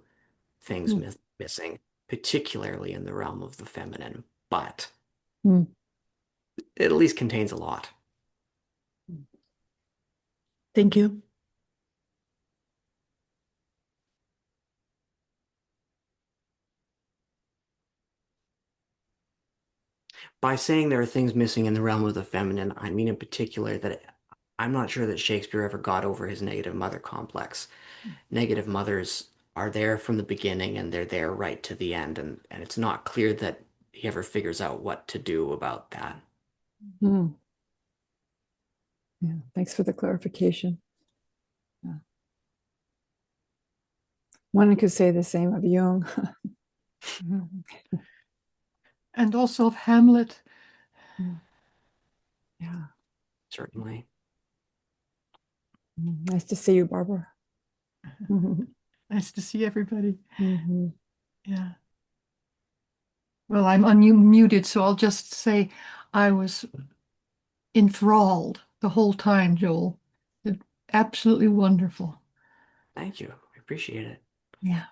things missing, particularly in the realm of the feminine, but Mm. it at least contains a lot. Thank you. By saying there are things missing in the realm of the feminine, I mean in particular that I'm not sure that Shakespeare ever got over his negative mother complex. Negative mothers are there from the beginning, and they're there right to the end, and it's not clear that he ever figures out what to do about that. Mm. Yeah, thanks for the clarification. Yeah. One could say the same of Jung. And also of Hamlet. Yeah. Certainly. Nice to see you, Barbara. Nice to see everybody. Mm-hmm. Yeah. Well, I'm unmuted, so I'll just say I was enthralled the whole time, Joel. Absolutely wonderful. Thank you. I appreciate it. Yeah.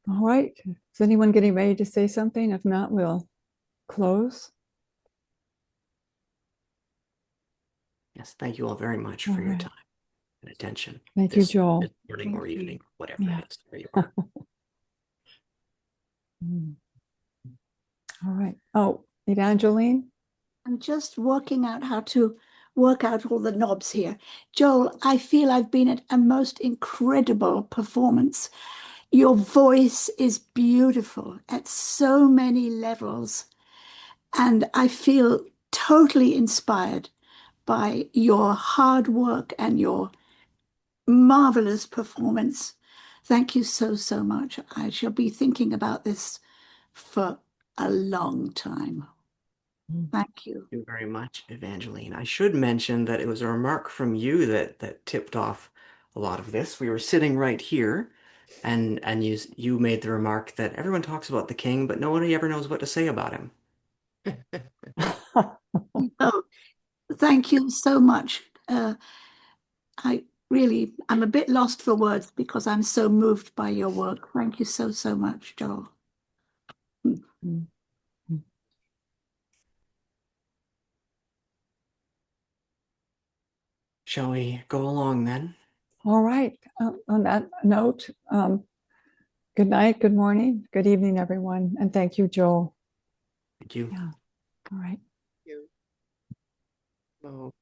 All right. Is anyone getting ready to say something? If not, we'll close. Yes, thank you all very much for your time and attention. Thank you, Joel. This morning or evening, whatever it is, where you are. All right. Oh, Evangeline? I'm just working out how to work out all the knobs here. Joel, I feel I've been at a most incredible performance. Your voice is beautiful at so many levels, and I feel totally inspired by your hard work and your marvelous performance. Thank you so, so much. I shall be thinking about this for a long time. Thank you. Thank you very much, Evangeline. I should mention that it was a remark from you that tipped off a lot of this. We were sitting right here, and you made the remark that everyone talks about the king, but nobody ever knows what to say about him. Oh, thank you so much. I'm a bit lost for words because I'm so moved by your work. Thank you so, so much, Joel. Shall we go along then? All right. On that note, good night, good morning, good evening, everyone. And thank you, Joel. Thank you. Yeah. All right. Oh.